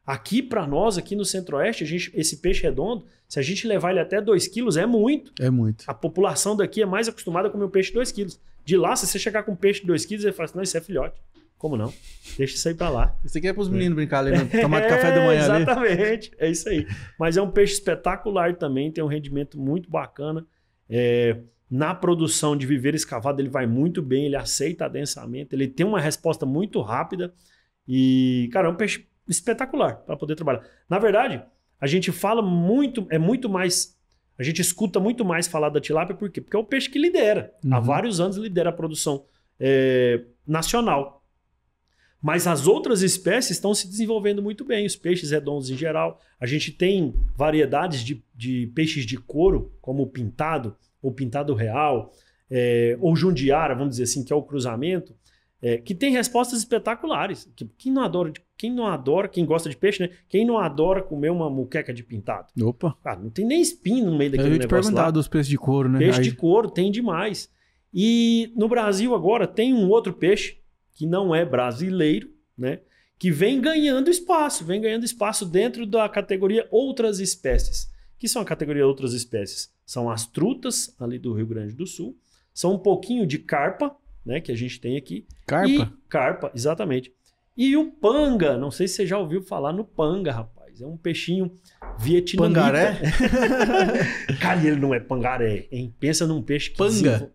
Aqui para nós, aqui no Centro-Oeste, esse peixe redondo, se a gente levar ele até 2 quilos, é muito. É muito. A população daqui é mais acostumada a comer um peixe de 2 quilos. De lá, se você chegar com um peixe de 2 quilos, ele fala assim, não, isso é filhote. Como não? Deixa isso aí pra lá. Isso aqui é pros meninos brincar ali, tomar café da manhã ali. Exatamente, é isso aí. Mas é um peixe espetacular também, tem um rendimento muito bacana. Na produção de viveiro escavado, ele vai muito bem, ele aceita adensamento, ele tem uma resposta muito rápida e, cara, é um peixe espetacular para poder trabalhar. Na verdade, a gente fala muito, a gente escuta muito mais falar da tilápia, por quê? Porque é o peixe que lidera. Há vários anos lidera a produção nacional. Mas as outras espécies estão se desenvolvendo muito bem, os peixes redondos em geral. A gente tem variedades de peixes de couro, como o pintado, ou pintado real, ou jundiara, vamos dizer assim, que é o cruzamento, que tem respostas espetaculares. Quem não adora, quem gosta de peixe, né? Quem não adora comer uma muqueca de pintado? Opa! Cara, não tem nem espinho no meio daquele negócio. Eu ia te perguntar dos peixes de couro, né? Peixe de couro tem demais. E no Brasil agora tem um outro peixe que não é brasileiro, né? Que vem ganhando espaço dentro da categoria outras espécies. Que são a categoria outras espécies? São as trutas ali do Rio Grande do Sul, são um pouquinho de carpa, né, que a gente tem aqui. Carpa, exatamente. E o panga, não sei se você já ouviu falar no panga, rapaz. É um peixinho vietnamita. Pangaré? Cara, ele não é pangaré, hein? Pensa num peixe que Panga?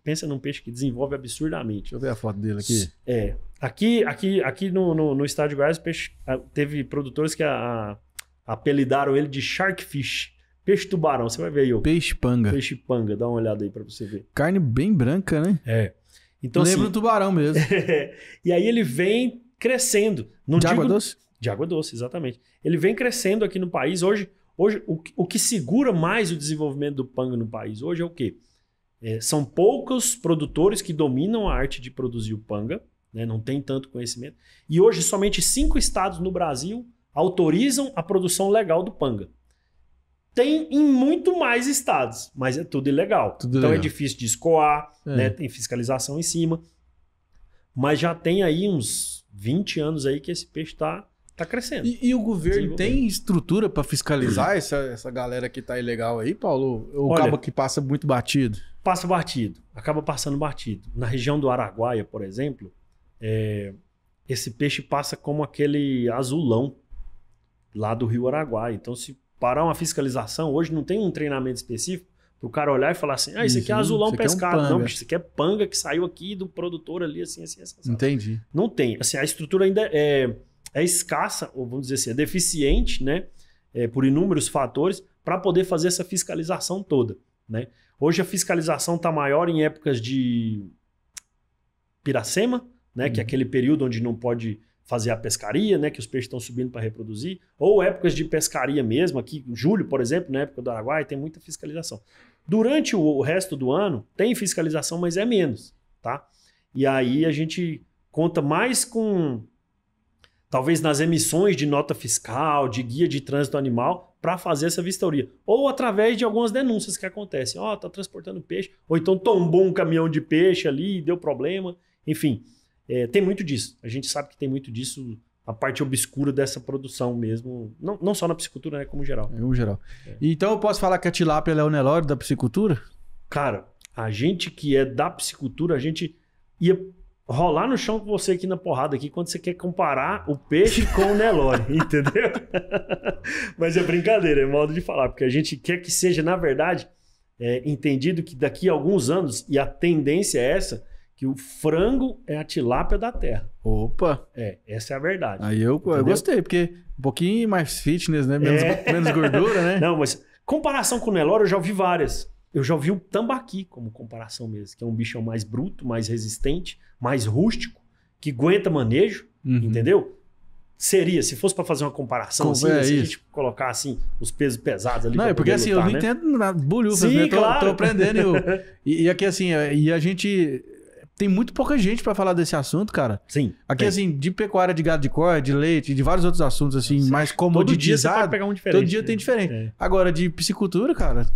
Pensa num peixe que desenvolve absurdamente. Deixa eu ver a foto dele aqui. Aqui no estado de Goiás, teve produtores que apelidaram ele de Sharkfish. Peixe tubarão, você vai ver aí. Peixe panga. Peixe panga, dá uma olhada aí pra você ver. Carne bem branca, né? Então, lembra assim, do tubarão mesmo. E aí ele vem crescendo. Água doce? De água doce, exatamente. Ele vem crescendo aqui no país. Hoje o que segura mais o desenvolvimento do panga no país hoje é o quê? São poucos produtores que dominam a arte de produzir o panga, né? Não tem tanto conhecimento. E hoje somente 5 estados no Brasil autorizam a produção legal do panga. Tem em muito mais estados, mas é tudo ilegal. Então é difícil de escoar, né? Tem fiscalização em cima. Mas já tem aí uns 20 anos aí que esse peixe está crescendo. E o governo tem estrutura para fiscalizar essa galera que tá ilegal aí, Paulo? Ou acaba que passa muito batido? Passa batido, acaba passando batido. Na região do Araguaia, por exemplo, esse peixe passa como aquele azulão lá do Rio Araguaia. Então, se parar uma fiscalização, hoje não tem um treinamento específico para o cara olhar e falar assim, isso aqui é azulão pescado. Não, bicho, isso aqui é panga que saiu aqui do produtor ali, assim. Entendi. Não tem. Assim, a estrutura ainda é escassa, ou vamos dizer assim, é deficiente, né? Por inúmeros fatores, para poder fazer essa fiscalização toda, né? Hoje a fiscalização está maior em épocas de piracema, né? Que é aquele período onde não pode fazer a pescaria, né? Que os peixes estão subindo para reproduzir, ou épocas de pescaria mesmo, aqui em julho, por exemplo, na época do Araguaia, tem muita fiscalização. Durante o resto do ano, tem fiscalização, mas é menos, tá? E aí a gente conta mais com, talvez nas emissões de nota fiscal, de guia de trânsito animal, para fazer essa vistoria. Ou através de algumas denúncias que acontecem. Tá transportando peixe, ou então tombou um caminhão de peixe ali, deu problema, enfim. Tem muito disso. A gente sabe que tem muito disso, a parte obscura dessa produção mesmo. Não só na piscicultura, né? Como geral. Como geral. Então eu posso falar que a tilápia é o Nelore da piscicultura? Cara, a gente que é da piscicultura, a gente ia rolar no chão com você aqui na porrada aqui quando você quer comparar o peixe com o Nelore, entendeu? Mas é brincadeira, é modo de falar, porque a gente quer que seja, na verdade, entendido que daqui a alguns anos, e a tendência é essa, que o frango é a tilápia da terra. Opa! Essa é a verdade. Aí eu gostei, porque um pouquinho mais fitness, né? Menos gordura, né? Não, mas comparação com o Nelore eu já ouvi várias. Eu já ouvi o tambaqui como comparação mesmo, que é um bichão mais bruto, mais resistente, mais rústico, que aguenta manejo, entendeu? Seria, se fosse para fazer uma comparação, assim, se a gente colocar assim, os pesos pesados ali. Não, é porque assim, lutar, eu não entendo nada, bolhufas, né? Tô aprendendo. E aqui assim, e a gente tem muito pouca gente pra falar desse assunto, cara. Sim. Aqui, assim, de pecuária de gado de corte, de leite, de vários outros assuntos, assim, mais Todo dia você pode comoditizado. pegar um diferente. Todo dia tem diferente. É. Agora, de piscicultura, cara...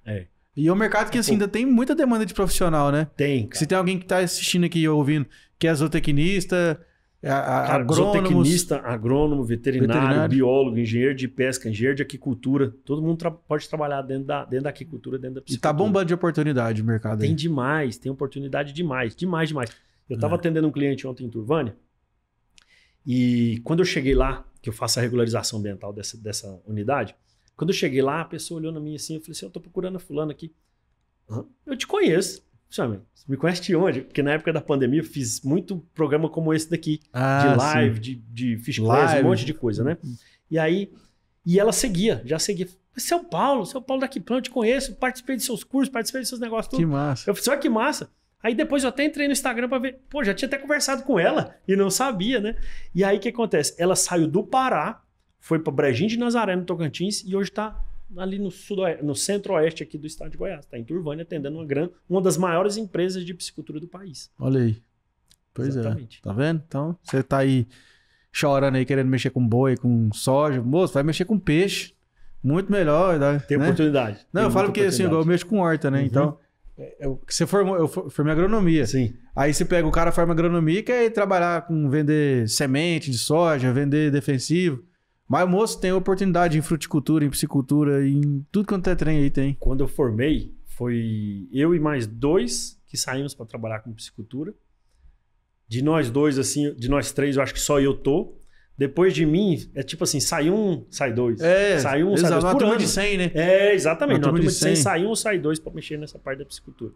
É. E é um mercado que, assim, ainda tem muita demanda de profissional, né? Tem, cara. Se tem alguém que tá assistindo aqui ouvindo, que é zootecnista, Cara, agrônomos... zootecnista, agrônomo, veterinário, biólogo, engenheiro de pesca, engenheiro de aquicultura. Todo mundo pode trabalhar dentro da aquicultura, dentro da E piscicultura. tá bombando de oportunidade o mercado aí. Tem demais, tem oportunidade demais. Demais. Eu tava atendendo um cliente ontem em Turvânia e quando eu cheguei lá, que eu faço a regularização ambiental dessa unidade, quando eu cheguei lá, a pessoa olhou na minha assim, eu falei assim, eu tô procurando a fulana aqui. Eu te conheço. Você me conhece de onde? Porque na época da pandemia eu fiz muito programa como esse daqui. De live, de fish class, um monte de coisa, né? E ela já seguia. São Paulo daqui, eu te conheço, participei de seus cursos, participei de seus negócios, tudo. Que massa. Eu falei, olha que massa. Aí depois eu até entrei no Instagram pra ver, já tinha até conversado com ela e não sabia, né? E aí o que acontece? Ela saiu do Pará, foi pra Brejinho de Nazaré, no Tocantins, e hoje tá ali no centro-oeste aqui do estado de Goiás. Está em Turvânia, atendendo uma das maiores empresas de piscicultura do país. Olha aí. Pois Exatamente. É. Tá vendo? Então, você tá aí chorando aí, querendo mexer com boi, com soja. Moço, vai mexer com peixe. Muito melhor. Tem oportunidade. Não, eu falo que assim, eu mexo com horta, né? Então, você formou, eu formei agronomia. Sim. Aí você pega o cara, forma agronomia e quer trabalhar com vender semente de soja, vender defensivo. Mas o moço tem oportunidade em fruticultura, em piscicultura, em tudo quanto é trem aí tem. Quando eu formei, foi eu e mais 2 que saímos para trabalhar com piscicultura. De nós 2, assim, de nós 3, eu acho que só eu tô. Depois de mim, é tipo assim, sai 1, sai 2. Sai 1, sai 2 por ano. De 100, né? Exatamente. Uma turma de 100, sai 1, sai 2 para mexer nessa parte da piscicultura.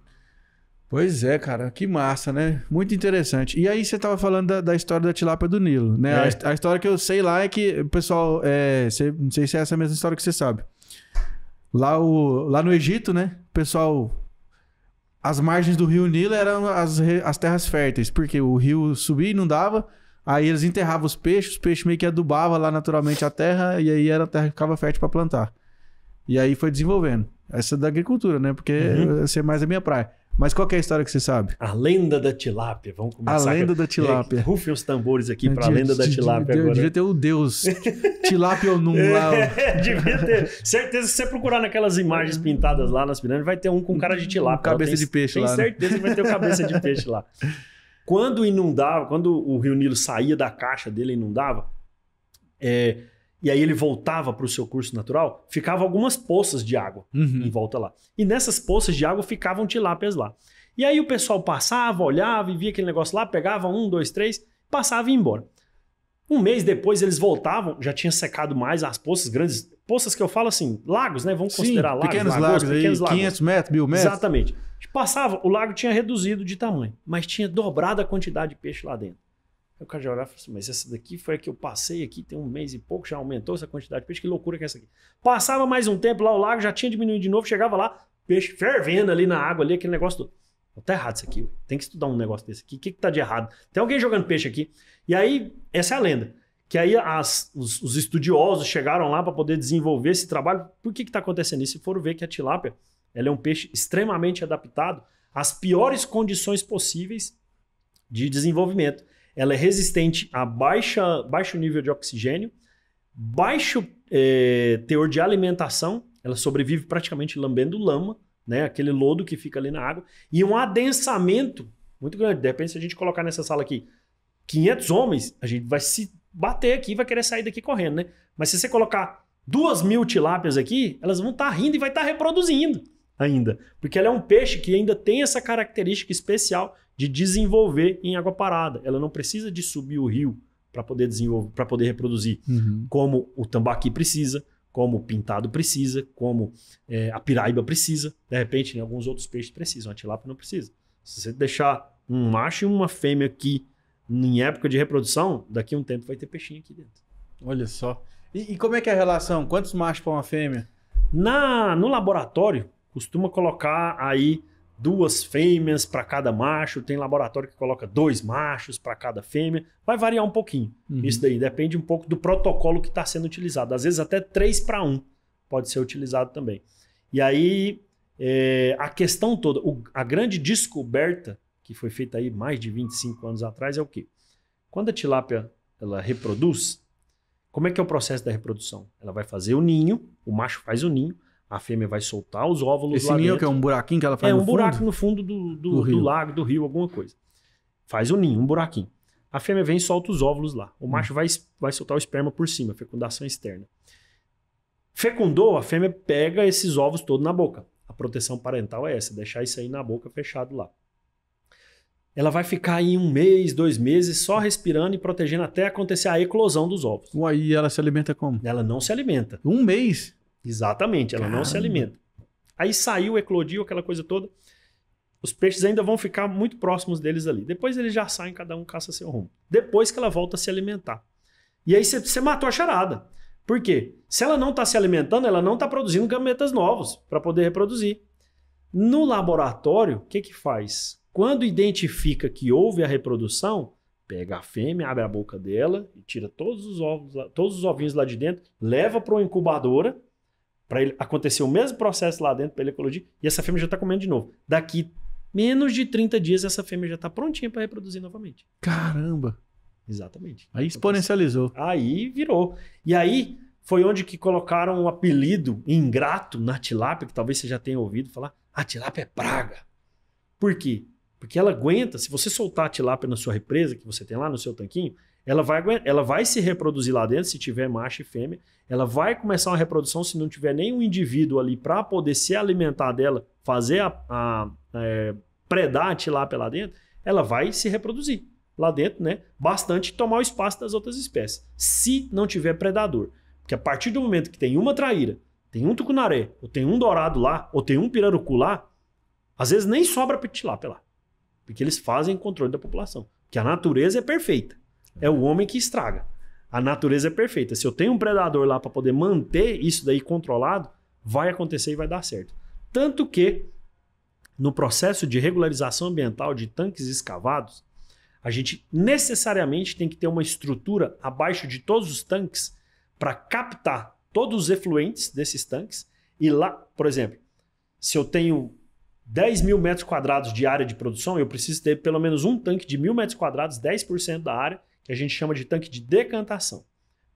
Pois é, cara, que massa, né? Muito interessante. E aí você tava falando da história da tilápia do Nilo, né? A história que eu sei lá é que o pessoal, não sei se é essa mesma história que você sabe. Lá no Egito, né? O pessoal, as margens do rio Nilo eram as terras férteis, porque o rio subia e não dava, aí eles enterravam os peixes meio que adubavam lá naturalmente a terra, e aí a terra ficava fértil para plantar. E aí foi desenvolvendo. Essa é da agricultura, né? Porque essa é mais a minha praia. Mas qual que é a história que você sabe? A lenda da tilápia. Vamos começar. A lenda da tilápia. Rufem os tambores aqui para a lenda da tilápia agora. Devia ter o deus tilápia ou não lá. Devia ter. Certeza que se você procurar naquelas imagens pintadas lá nas pirâmides, vai ter um com cara de tilápia. Cabeça de peixe lá. Tem certeza que vai ter o cabeça de peixe lá. Quando inundava, quando o Rio Nilo saía da caixa dele e inundava, e aí ele voltava para o seu curso natural, ficavam algumas poças de água em volta lá. E nessas poças de água ficavam tilápias lá. E aí o pessoal passava, olhava e via aquele negócio lá, pegava 1, 2, 3, passava e ia embora. Um mês depois eles voltavam, já tinha secado mais as poças grandes. Poças que eu falo assim, lagos, né? Vamos considerar lagos. Pequenos lagos, 500 metros, 1000 metros. Exatamente. Passava, o lago tinha reduzido de tamanho, mas tinha dobrado a quantidade de peixe lá dentro. Aí o cara já olhava e falou assim, mas essa daqui foi a que eu passei aqui, tem 1 mês e pouco, já aumentou essa quantidade de peixe, que loucura que é essa aqui. Passava mais um tempo lá, o lago já tinha diminuído de novo, chegava lá, peixe fervendo ali na água, ali, aquele negócio todo. Tá errado isso aqui, tem que estudar um negócio desse aqui, o que tá de errado? Tem alguém jogando peixe aqui. E aí, essa é a lenda, que aí os estudiosos chegaram lá para poder desenvolver esse trabalho. Por que tá acontecendo isso? Se for ver que a tilápia, ela é um peixe extremamente adaptado às piores condições possíveis de desenvolvimento. Ela é resistente a baixo nível de oxigênio, baixo teor de alimentação, ela sobrevive praticamente lambendo lama, né? Aquele lodo que fica ali na água, e um adensamento muito grande. De repente, se a gente colocar nessa sala aqui 500 homens, a gente vai se bater aqui e vai querer sair daqui correndo, né? Mas se você colocar 2.000 tilápias aqui, elas vão estar rindo e vai estar reproduzindo ainda. Porque ela é um peixe que ainda tem essa característica especial de desenvolver em água parada. Ela não precisa de subir o rio para poder desenvolver, para poder reproduzir, como o tambaqui precisa, como o pintado precisa, como a piraíba precisa. De repente, em alguns outros peixes precisam, a tilápia não precisa. Se você deixar um macho e uma fêmea aqui em época de reprodução, daqui a um tempo vai ter peixinho aqui dentro. Olha só. E como é que é a relação? Quantos machos para uma fêmea? No laboratório, costuma colocar aí 2 fêmeas para cada macho. Tem laboratório que coloca 2 machos para cada fêmea. Vai variar um pouquinho. Isso daí depende um pouco do protocolo que está sendo utilizado. Às vezes até 3:1 pode ser utilizado também. E aí, a questão toda, a grande descoberta que foi feita aí mais de 25 anos atrás, é o quê? Quando a tilápia ela reproduz, como é que é o processo da reprodução? Ela vai fazer o ninho, o macho faz o ninho, a fêmea vai soltar os óvulos Esse lá ninho dentro. que é um buraquinho que ela faz É no um buraco fundo? no fundo do lago, do rio, alguma coisa. Faz o ninho, um buraquinho. A fêmea vem e solta os óvulos lá. O macho vai soltar o esperma por cima, fecundação externa. Fecundou, a fêmea pega esses ovos todos na boca. A proteção parental é essa, deixar isso aí na boca fechado lá. Ela vai ficar aí 1 mês, 2 meses, só respirando e protegendo até acontecer a eclosão dos ovos. Aí ela se alimenta como? Ela não se alimenta. 1 mês? Exatamente, ela não se alimenta. Aí saiu, eclodiu, aquela coisa toda. Os peixes ainda vão ficar muito próximos deles ali. Depois eles já saem, cada um caça seu rumo. Depois que ela volta a se alimentar. E aí você matou a charada. Por quê? Se ela não está se alimentando, ela não está produzindo gametas novos para poder reproduzir. No laboratório, o que faz? Quando identifica que houve a reprodução, pega a fêmea, abre a boca dela e tira todos os ovos, todos os ovinhos lá de dentro, leva para uma incubadora para acontecer o mesmo processo lá dentro para ele eclodir, e essa fêmea já está comendo de novo. Daqui menos de 30 dias essa fêmea já está prontinha para reproduzir novamente. Caramba! Exatamente. Aí exponencializou. Aí virou. E aí foi onde que colocaram um apelido ingrato na tilápia, que talvez você já tenha ouvido falar, a tilápia é praga. Por quê? Porque ela aguenta, se você soltar a tilápia na sua represa, que você tem lá no seu tanquinho, ela vai se reproduzir lá dentro, se tiver macho e fêmea, ela vai começar uma reprodução se não tiver nenhum indivíduo ali para poder se alimentar dela, fazer predar a tilápia lá dentro, ela vai se reproduzir lá dentro, né? Bastante tomar o espaço das outras espécies. Se não tiver predador. Porque a partir do momento que tem uma traíra, tem um tucunaré, ou tem um dourado lá, ou tem um pirarucu lá, às vezes nem sobra tilápia lá. Porque eles fazem controle da população. Porque a natureza é perfeita. É o homem que estraga. A natureza é perfeita. Se eu tenho um predador lá para poder manter isso daí controlado, vai acontecer e vai dar certo. Tanto que, no processo de regularização ambiental de tanques escavados, a gente necessariamente tem que ter uma estrutura abaixo de todos os tanques para captar todos os efluentes desses tanques. E lá, por exemplo, se eu tenho 10 mil metros quadrados de área de produção, eu preciso ter pelo menos um tanque de 1.000 metros quadrados, 10% da área, que a gente chama de tanque de decantação.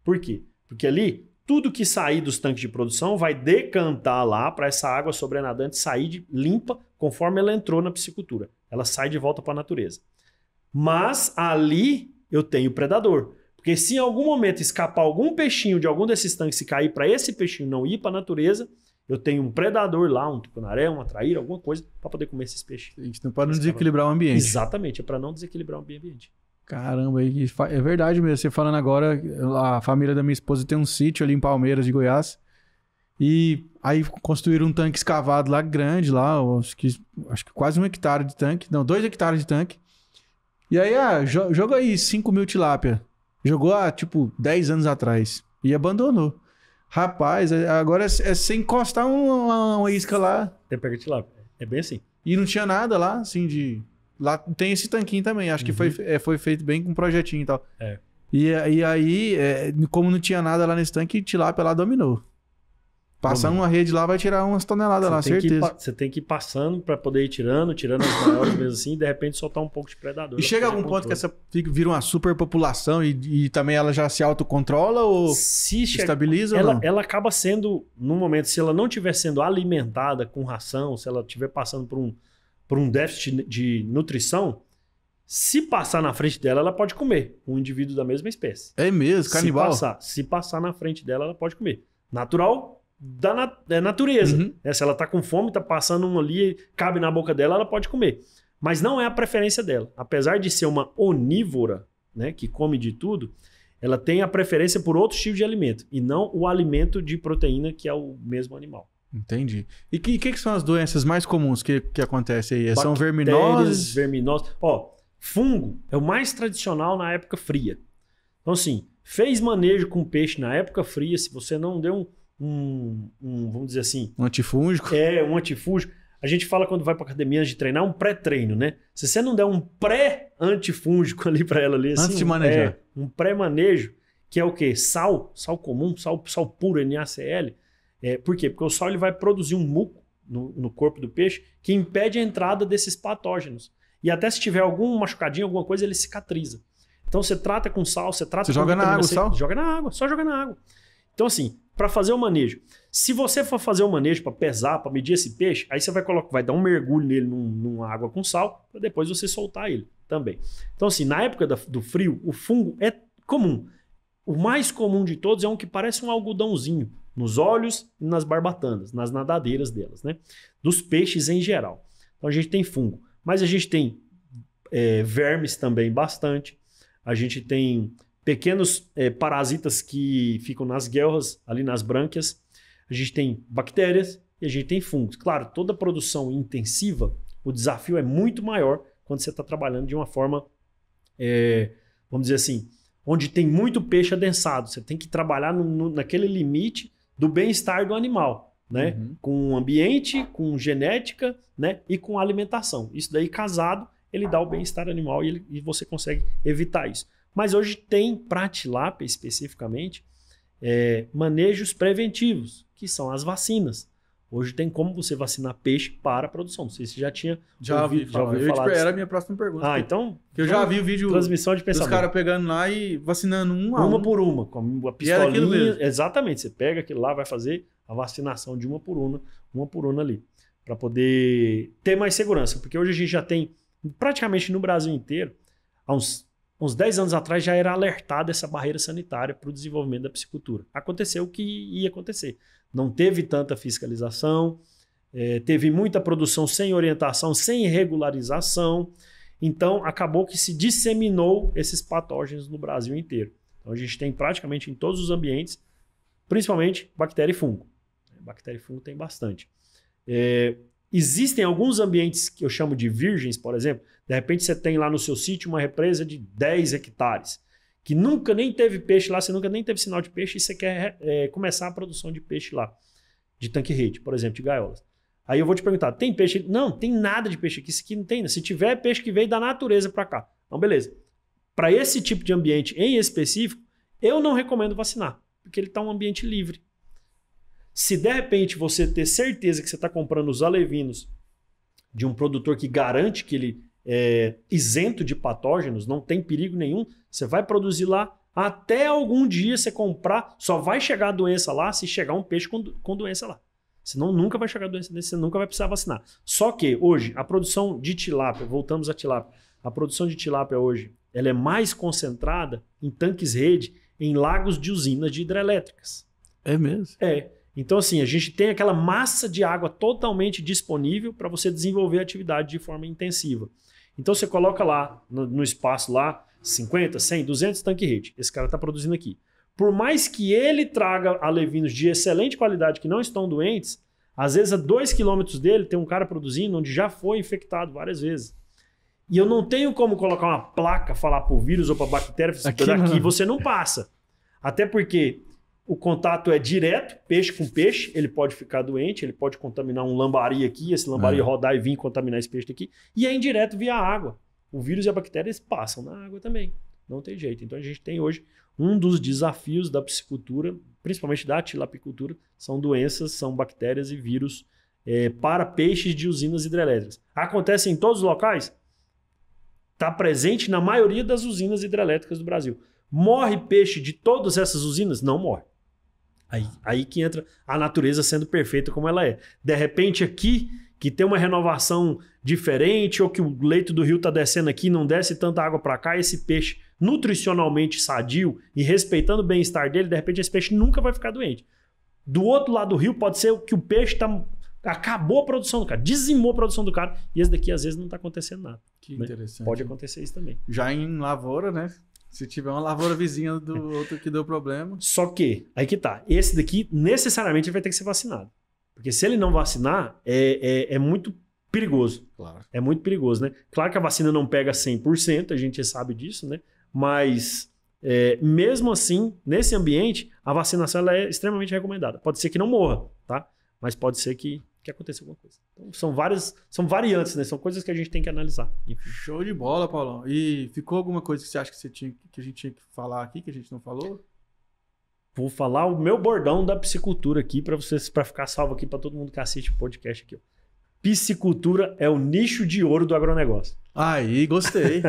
Por quê? Porque ali, tudo que sair dos tanques de produção vai decantar lá para essa água sobrenadante sair limpa conforme ela entrou na piscicultura. Ela sai de volta para a natureza. Mas ali eu tenho predador. Porque se em algum momento escapar algum peixinho de algum desses tanques e cair para esse peixinho não ir para a natureza, eu tenho um predador lá, um tucunaré, uma traíra, alguma coisa, para poder comer esses peixes. Isso para não desequilibrar o ambiente. Exatamente, é para não desequilibrar o ambiente. Caramba, é verdade mesmo. Você falando agora, a família da minha esposa tem um sítio ali em Palmeiras, de Goiás. E aí construíram um tanque escavado lá grande, lá, acho que quase 1 hectare de tanque. Não, 2 hectares de tanque. E aí, joga aí 5 mil tilápia. Jogou há, 10 anos atrás. E abandonou. Rapaz, agora é sem encostar uma isca lá. Até pega tilápia. É bem assim. E não tinha nada lá, assim, de... Lá tem esse tanquinho também. Acho que foi feito bem com um projetinho e tal. É. E aí, como não tinha nada lá nesse tanque, tilápia lá dominou. Passando uma rede lá, vai tirar umas toneladas lá, certeza. Você tem que ir passando para poder ir tirando as maiores vezes assim, e de repente soltar um pouco de predador. E chega a algum ponto que essa vira uma superpopulação e também ela já se autocontrola ou estabiliza? Ela acaba sendo, no momento, se ela não estiver sendo alimentada com ração, se ela estiver passando por um déficit de nutrição, se passar na frente dela, ela pode comer um indivíduo da mesma espécie. É mesmo, canibal? Se passar na frente dela, ela pode comer. Natural da natureza. Uhum. Se ela tá com fome, tá passando um ali, cabe na boca dela, ela pode comer. Mas não é a preferência dela. Apesar de ser uma onívora, né, que come de tudo, ela tem a preferência por outro tipo de alimento e não o alimento de proteína que é o mesmo animal. Entendi. E que são as doenças mais comuns que acontecem aí? São verminoses? verminoses? Fungo é o mais tradicional na época fria. Então, assim, fez manejo com peixe na época fria, se você não deu vamos dizer assim... Um antifúngico? Um antifúngico. A gente fala quando vai para academia antes de treinar, um pré-treino, né? Se você não der um pré-antifúngico ali para ela ali... Assim, antes de manejar. Um pré-manejo, que é o quê? Sal comum, sal puro, NaCl. Por quê? Porque o sal ele vai produzir um muco no corpo do peixe que impede a entrada desses patógenos. E até se tiver algum machucadinho, alguma coisa, ele cicatriza. Então você trata com sal, você trata com... Você joga na água o sal? Joga na água, só joga na água. Então assim, para fazer o manejo, se você for fazer o manejo para pesar, para medir esse peixe, aí você vai dar um mergulho nele numa água com sal, para depois você soltar ele também. Então assim, na época do frio, o fungo é comum. O mais comum de todos é um que parece um algodãozinho nos olhos e nas barbatanas, nas nadadeiras delas, né? Dos peixes em geral. Então a gente tem fungo, mas a gente tem vermes também bastante. A gente tem pequenos parasitas que ficam nas guelras, ali nas brânquias. A gente tem bactérias e a gente tem fungos. Claro, toda produção intensiva, o desafio é muito maior quando você está trabalhando de uma forma, vamos dizer assim, onde tem muito peixe adensado. Você tem que trabalhar naquele limite do bem-estar do animal, né? Uhum. Com ambiente, com genética, né? E com alimentação. Isso daí casado, ele dá o bem-estar animal e você consegue evitar isso. Mas hoje tem, para a tilápia especificamente, manejos preventivos, que são as vacinas. Hoje tem como você vacinar peixe para a produção. Não sei se você já tinha ouvido falar. Era a minha próxima pergunta. Então... Eu já vi o vídeo transmissão de pensamento. Dos caras pegando lá e vacinando uma por uma, com a pistolinha. Exatamente. Você pega aquilo lá, vai fazer a vacinação de uma por uma ali. Para poder ter mais segurança. Porque hoje a gente já tem, praticamente no Brasil inteiro, há uns 10 anos atrás já era alertada essa barreira sanitária para o desenvolvimento da piscicultura. Aconteceu o que ia acontecer. Não teve tanta fiscalização, teve muita produção sem orientação, sem regularização. Então, acabou que se disseminou esses patógenos no Brasil inteiro. Então, a gente tem praticamente em todos os ambientes, principalmente bactéria e fungo. Bactéria e fungo tem bastante. Existem alguns ambientes que eu chamo de virgens, por exemplo. De repente, você tem lá no seu sítio uma represa de 10 hectares, que nunca nem teve peixe lá, você nunca nem teve sinal de peixe e você quer começar a produção de peixe lá, de tanque-rede, por exemplo, de gaiolas. Aí eu vou te perguntar, tem peixe? Não, tem nada de peixe aqui, isso aqui não tem. Se tiver peixe que veio da natureza para cá. Então, beleza. Para esse tipo de ambiente em específico, eu não recomendo vacinar, porque ele está um ambiente livre. Se de repente você ter certeza que você está comprando os alevinos de um produtor que garante que ele é isento de patógenos, não tem perigo nenhum, você vai produzir lá, até algum dia você comprar, só vai chegar a doença lá se chegar um peixe com doença lá. Senão nunca vai chegar a doença desse, você nunca vai precisar vacinar. Só que hoje, a produção de tilápia, voltamos à tilápia, a produção de tilápia hoje, ela é mais concentrada em tanques-rede, em lagos de usinas de hidrelétricas. É mesmo? Então, assim, a gente tem aquela massa de água totalmente disponível para você desenvolver a atividade de forma intensiva. Então, você coloca lá, no espaço lá, 50, 100, 200 tanque-rede. Esse cara está produzindo aqui. Por mais que ele traga alevinos de excelente qualidade que não estão doentes, às vezes a 2 quilômetros dele tem um cara produzindo onde já foi infectado várias vezes. E eu não tenho como colocar uma placa, falar para o vírus ou para a bactéria, daqui você não passa. Até porque o contato é direto, peixe com peixe, ele pode ficar doente, ele pode contaminar um lambari aqui, esse lambari rodar e vir contaminar esse peixe aqui. E é indireto via água. O vírus e a bactéria eles passam na água também. Não tem jeito. Então a gente tem hoje um dos desafios da piscicultura, principalmente da tilapicultura, são doenças, são bactérias e vírus para peixes de usinas hidrelétricas. Acontece em todos os locais? Está presente na maioria das usinas hidrelétricas do Brasil. Morre peixe de todas essas usinas? Não morre. Aí que entra a natureza sendo perfeita como ela é. De repente aqui, que tem uma renovação diferente, ou que o leito do rio está descendo aqui, não desce tanta água para cá, esse peixe nutricionalmente sadio e respeitando o bem-estar dele, de repente esse peixe nunca vai ficar doente. Do outro lado do rio pode ser que o peixe acabou a produção do cara, dizimou a produção do cara, e esse daqui às vezes não está acontecendo nada. Que interessante. Pode acontecer isso também. Já em lavoura, né? Se tiver uma lavoura vizinha do outro que deu problema. Só que, aí que tá, esse daqui necessariamente vai ter que ser vacinado. Porque se ele não vacinar, é muito perigoso. Claro. É muito perigoso, né? Claro que a vacina não pega 100%, a gente sabe disso, né? Mas, mesmo assim, nesse ambiente, a vacinação ela é extremamente recomendada. Pode ser que não morra, tá? Mas pode ser que aconteça alguma coisa. Então, são variantes, né? São coisas que a gente tem que analisar. Enfim. Show de bola, Paulão. E ficou alguma coisa que você acha que a gente tinha que falar aqui, que a gente não falou? Vou falar o meu bordão da piscicultura aqui para ficar salvo aqui para todo mundo que assiste o podcast aqui. Ó. Piscicultura é o nicho de ouro do agronegócio. Aí, gostei.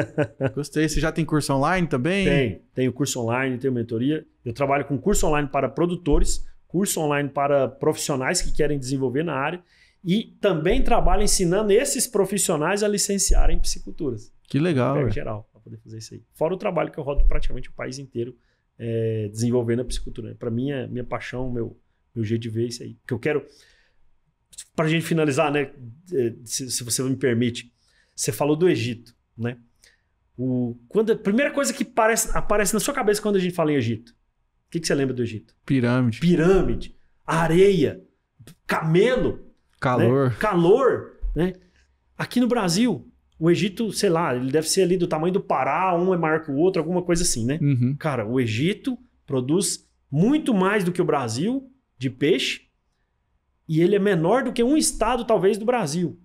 Gostei. Você já tem curso online também? Tenho curso online, tenho mentoria. Eu trabalho com curso online para produtores, curso online para profissionais que querem desenvolver na área e também trabalho ensinando esses profissionais a licenciarem pisciculturas. Que legal. Em geral, para poder fazer isso aí. Fora o trabalho que eu rodo praticamente o país inteiro desenvolvendo a piscicultura. Para mim, é minha paixão, meu jeito de ver isso aí. Que eu quero, para a gente finalizar, né? Se você me permite, você falou do Egito, né? A primeira coisa que aparece na sua cabeça quando a gente fala em Egito, o que você lembra do Egito? Pirâmide. Pirâmide, areia, camelo, calor. Né? Calor, né? Aqui no Brasil, o Egito, sei lá, ele deve ser ali do tamanho do Pará, um é maior que o outro, alguma coisa assim, né? Uhum. Cara, o Egito produz muito mais do que o Brasil de peixe e ele é menor do que um estado, talvez, do Brasil.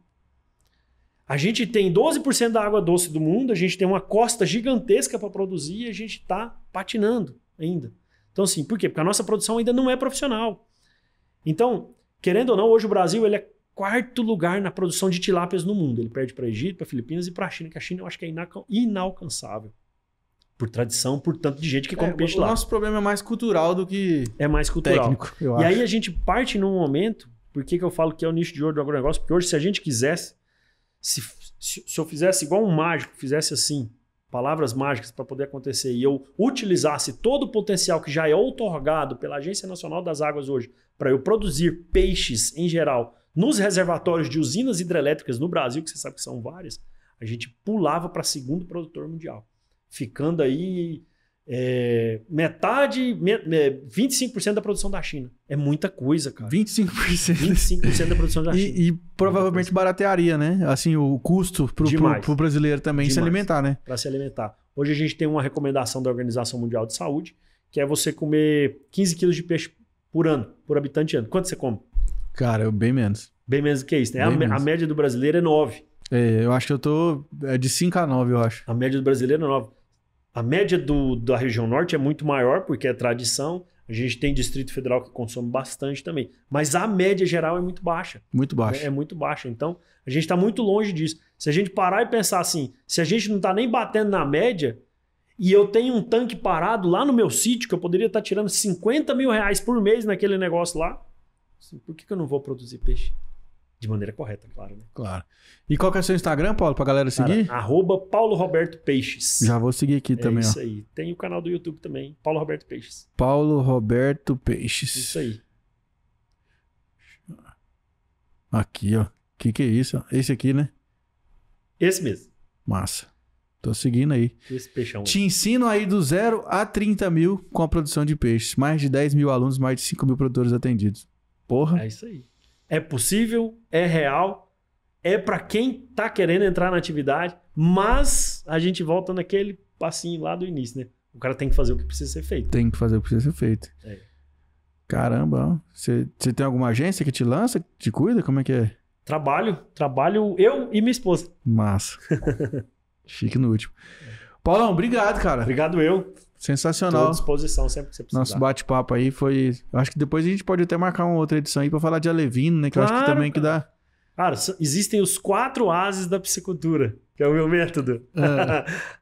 A gente tem 12% da água doce do mundo, a gente tem uma costa gigantesca para produzir e a gente está patinando ainda. Então, assim, por quê? Porque a nossa produção ainda não é profissional. Então, querendo ou não, hoje o Brasil ele é quarto lugar na produção de tilápias no mundo. Ele perde para Egito, para Filipinas e para a China, que a China eu acho que é inalcançável. Por tradição, por tanto de gente que come peixe lá. O nosso problema é mais cultural do que é mais cultural. Técnico, eu acho. E aí a gente parte num momento, por que eu falo que é o nicho de ouro do agronegócio? Porque hoje, se a gente quisesse, se eu fizesse igual um mágico, fizesse assim, palavras mágicas para poder acontecer, e eu utilizasse todo o potencial que já é outorgado pela Agência Nacional das Águas hoje, para eu produzir peixes em geral nos reservatórios de usinas hidrelétricas no Brasil, que você sabe que são várias, a gente pulava para segundo produtor mundial. Ficando aí 25% da produção da China. É muita coisa, cara. 25%. 25% da produção da China. E provavelmente baratearia, né? Assim, o custo pro brasileiro também se alimentar, né? Para se alimentar. Hoje a gente tem uma recomendação da Organização Mundial de Saúde, que é você comer 15 quilos de peixe por ano, por habitante ano. Quanto você come? Cara, bem menos. Bem menos do que isso, né? A média do brasileiro é 9. Eu acho que eu tô de 5 a 9, eu acho. A média do brasileiro é 9. A média da região norte é muito maior, porque é tradição. A gente tem Distrito Federal que consome bastante também. Mas a média geral é muito baixa. Muito baixa. É muito baixa. Então, a gente está muito longe disso. Se a gente parar e pensar assim, se a gente não está nem batendo na média, e eu tenho um tanque parado lá no meu sítio, que eu poderia estar tirando 50 mil reais por mês naquele negócio lá, assim, por que eu não vou produzir peixe? De maneira correta, claro, né? Claro. E qual que é o seu Instagram, Paulo, pra galera seguir? @Paulo Roberto Peixes. Já vou seguir aqui também, isso aí. Tem o canal do YouTube também, Paulo Roberto Peixes. Paulo Roberto Peixes. Isso aí. Aqui, ó. Que é isso? Esse aqui, né? Esse mesmo. Massa. Tô seguindo aí. Esse peixão. Te ensino aí do 0 a 30 mil com a produção de peixes. Mais de 10 mil alunos, mais de 5 mil produtores atendidos. Porra. É isso aí. É possível, é real, é para quem tá querendo entrar na atividade, mas a gente volta naquele passinho lá do início, né? O cara tem que fazer o que precisa ser feito. Tem que fazer o que precisa ser feito. Caramba, ó. Você tem alguma agência que te lança, que te cuida? Como é que é? Trabalho eu e minha esposa. Massa. Chique no último. Paulão, obrigado, cara. Obrigado eu. Sensacional. Estou à disposição sempre que você precisar. Nosso bate-papo aí foi... Acho que depois a gente pode até marcar uma outra edição aí pra falar de alevino, né? Que eu acho que também que dá... Cara, existem os 4 ases da piscicultura, que é o meu método.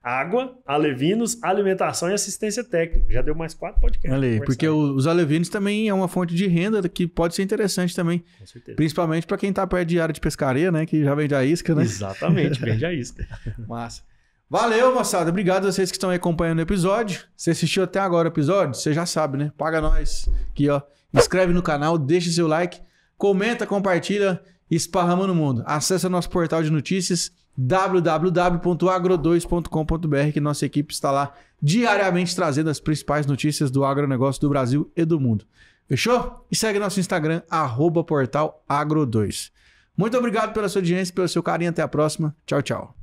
Água, alevinos, alimentação e assistência técnica. Já deu mais 4 podcasts. Olha aí, porque os alevinos também é uma fonte de renda que pode ser interessante também. Com certeza. Principalmente pra quem tá perto de área de pescaria, né? Que já vende a isca, né? Exatamente, vende a isca. Massa. Valeu, moçada. Obrigado a vocês que estão aí acompanhando o episódio. Você assistiu até agora o episódio? Você já sabe, né? Paga nós. Aqui, ó. Inscreve no canal, deixa seu like, comenta, compartilha, esparrama no mundo. Acesse nosso portal de notícias www.agro2.com.br, que nossa equipe está lá diariamente trazendo as principais notícias do agronegócio do Brasil e do mundo. Fechou? E segue nosso Instagram, @portalagro2. Muito obrigado pela sua audiência, pelo seu carinho. Até a próxima. Tchau, tchau.